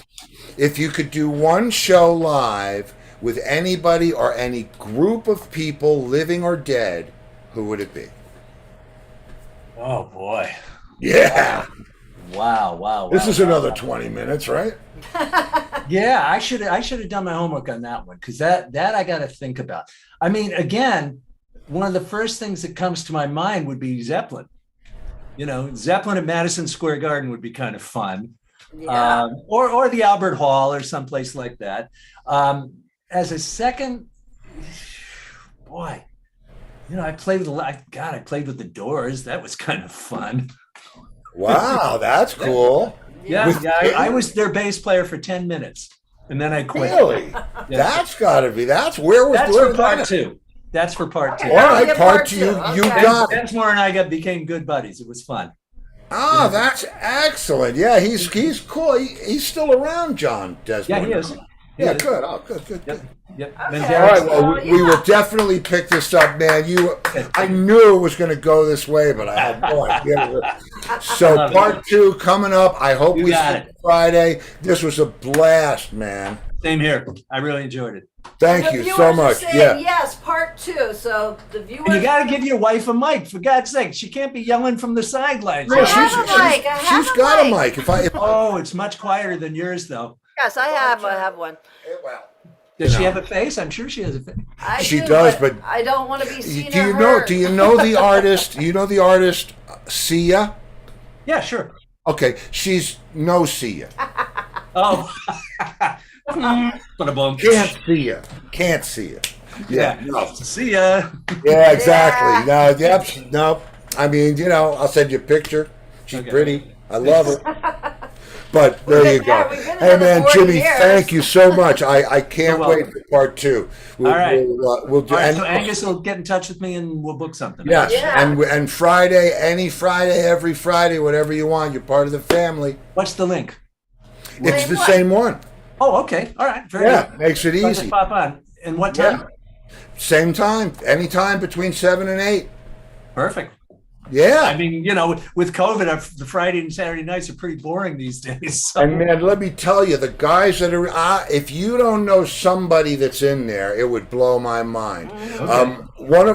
If you could do one show live with anybody or any group of people, living or dead, who would it be? Oh boy. Yeah. Wow. This is wow, another wow. 20 minutes, right? Yeah, I should have done my homework on that one, because that I got to think about. I mean, again, one of the first things that comes to my mind would be Zeppelin. Zeppelin at Madison Square Garden would be kind of fun, Yeah. or the Albert Hall or someplace like that. As a second, boy, I played with the Doors. That was kind of fun. Wow, that's cool. Yeah, I was their bass player for 10 minutes, and then I quit. Really? Yeah. That's got to be. That's where That's where for part that- 2. That's for part 2. All right, Yeah, part part 2. two. You Okay. got it. Densmore and I became good buddies. It was fun. Ah, that's excellent. Yeah, he's cool. He's still around, John Desmond. Yeah, he is. Yeah, good. Oh, good. Yep. Okay. And All Derek's- right, well, we will definitely pick this up, man. I knew it was going to go this way, but I had no idea. So Love it. part 2 coming up. I hope You we got see it. you Friday. This was a blast, man. Same here. I really enjoyed it. Thank The you viewers so are much. saying Yeah. yes, part 2. So the viewers. And you got to give your wife a mic, for God's sake. She can't be yelling from the sidelines. No, I have a mic. I have she's a got mic. a mic. If Oh, it's much quieter than yours, though. Yes, I have one. well, Does she have a face? I'm sure she has a face. I She do, does, but I don't want to be seen do or you know? heard. Do you know the artist? Sia? Yeah, sure. Okay, she's no Sia. Oh. Ba-da-bum. Can't see ya. Can't see ya. Yeah. Yeah. No. See ya. Yeah, exactly. No, yep. No. I mean, I'll send you a picture. She's Okay. pretty. I love her. But there We've you been go. there. We've been Hey, there man, 40 Jimmy, years. thank you so much. I can't You're wait welcome. for part 2. All right. We'll do. All right, and, so Angus will get in touch with me and we'll book something. yes, Yeah. and Friday, any Friday, every Friday, whatever you want. You're part of the family. What's the link? It's Same the one. same one. Oh, okay. All right. Very Yeah, good. makes it So I just easy. pop on. And what time? Yeah. Same time, anytime between 7 and 8. Perfect. Yeah. I mean, with COVID, the Friday and Saturday nights are pretty boring these days. So. And man, let me tell you, the guys that are, if you don't know somebody that's in there, it would blow my mind. One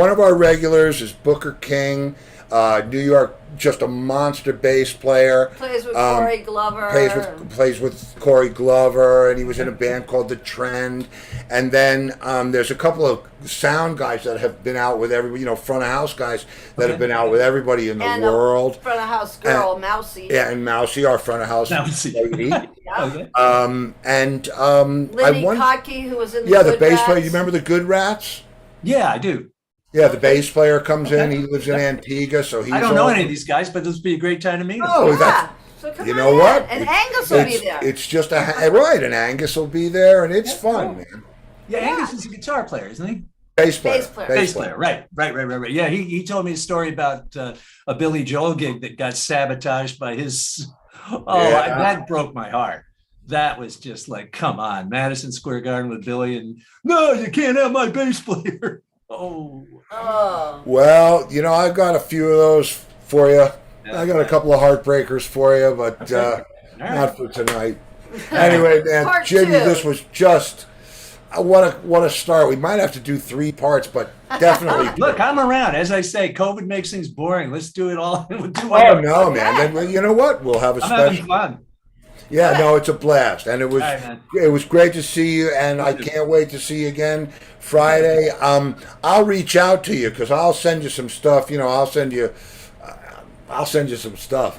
of our regulars is Booker King, New York, just a monster bass player. Plays with Corey Glover. Plays with Corey Glover, and he was in a band called The Trend. And then there's a couple of sound guys that have been out with everybody, front of house guys that have been out with everybody in the and world. a front of house girl, Mousy. Yeah, and Mousy, our front of house Mousy. lady. Yeah. Okay. I Lindy wonder. Kotke, who was in the Yeah, the Good bass player. Rats. You remember the Good Rats? Yeah, I do. Yeah, the bass player comes in. Okay. He lives in Antigua, so he's I don't know all. any of these guys, but this would be a great time to meet them. Oh, that's. Yeah. So come You on know in. what? And Angus will be there. It's just right, and Angus will be there, and it's That's fun, cool. man. Yeah, Yeah. Angus is a guitar player, isn't he? Bass player. Bass player. Bass player, right. Yeah, he told me a story about a Billy Joel gig that got sabotaged by his. Oh, Yeah. that broke my heart. That was just like, come on, Madison Square Garden with Billy, and no, you can't have my bass player. Oh, Oh. Well, I've got a few of those for you. Yeah. I got a couple of heartbreakers for you, but Okay. All right. not for tonight. Anyway, man, Part Jimmy, two. this was just what a start. We might have to do 3 parts, but definitely. Look, I'm around. As I say, COVID makes things boring. Let's do it all. We'll do Oh whatever. no, man! Then you know what? We'll have a I'm having special. fun. Yeah, no, it's a blast, and All right, man. it was great to see you, and I can't wait to see you again Friday. I'll reach out to you because I'll send you some stuff. I'll send you some stuff.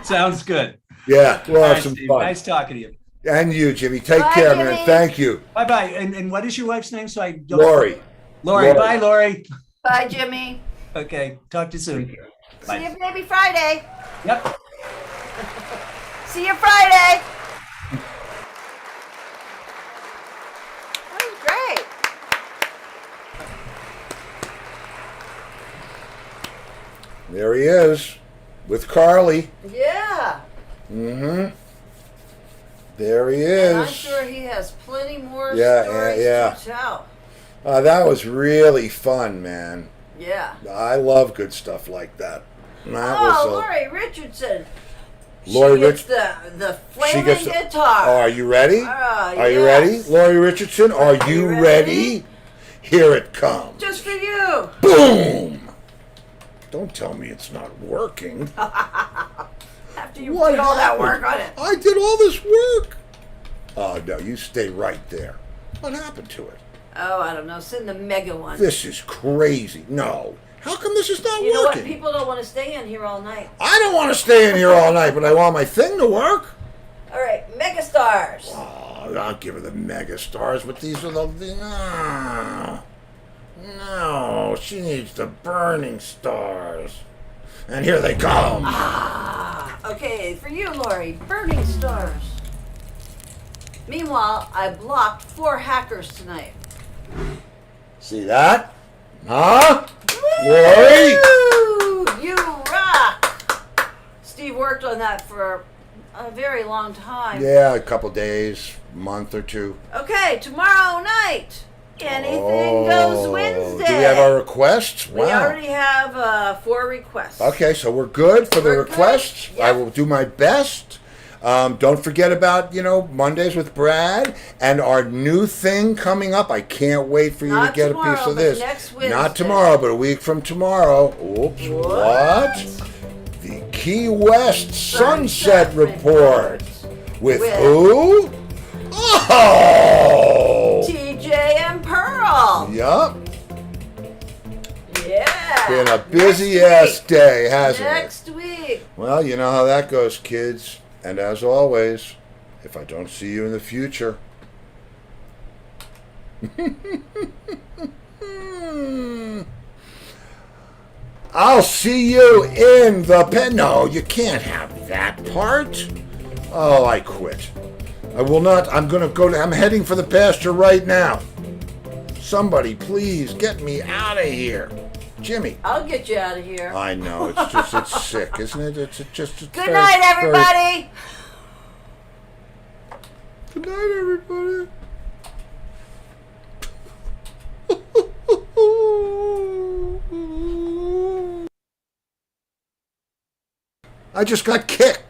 Sounds good. Yeah, we'll All have right, some Steve, fun. nice talking to you. And you, Jimmy. Take Bye, care, Jimmy. man. Thank you, Bye bye. And what is your wife's name? So I don't. Lori. Lori. Bye, Lori. Bye, Jimmy. Okay. Talk to you soon. See you maybe Friday. Yep. See you Friday. That was great. There he is with Carly. Yeah. Mm-hmm. There he And I'm is. sure he has plenty more Yeah, stories yeah. to tell. That was really fun, man. Yeah. I love good stuff like that. That Oh, was Lori Richardson. Lori she gets Rich- the she flaming gets the- guitar. Oh, are you ready? Are you ready, yes. Lori Richardson? Are you ready? ready? Here it comes. Just for you. Boom! Don't tell me it's not working. After you What did all that happened? work on it. I did all this work. Oh, no, you stay right there. What happened to it? Oh, I don't know. Send the mega one. This is crazy. No. How come this is not You know what? working? People don't want to stay in here all night. I don't want to stay in here all night, but I want my thing to work. All right, mega stars. Oh, I'll give her the mega stars, but these are the. No, she needs the burning stars. And here they come. Okay, for you, Lori, burning stars. Meanwhile, I blocked 4 hackers tonight. See that? Huh? Lori? Woo! You rock! Steve worked on that for a very long time. Yeah, a couple days, month or two. Okay, tomorrow night. Anything goes Wednesday. Do we have our requests? We Wow. already have 4 requests. Okay, so we're good for the We're good. requests. Yep. I will do my best. Don't forget about, Mondays with Brad and our new thing coming up. I can't wait for you Not to get a tomorrow, piece of but this. next Not Wednesday. tomorrow, but a week from tomorrow. Oops, what? The Key West Sunset Report. With who? Oh! TJ and Pearl. Yup. Yeah. Been a busy Next ass week. day, hasn't it? Next week. Well, you know how that goes, kids. And as always, if I don't see you in the future. I'll see you in the pen. No, you can't have that part. Oh, I quit. I will not. I'm heading for the pasture right now. Somebody, please get me out of here. Jimmy. I'll get you out of here. I know, it's sick, isn't it? It's Good very- night, very- everybody. Good night, everybody. I just got kicked.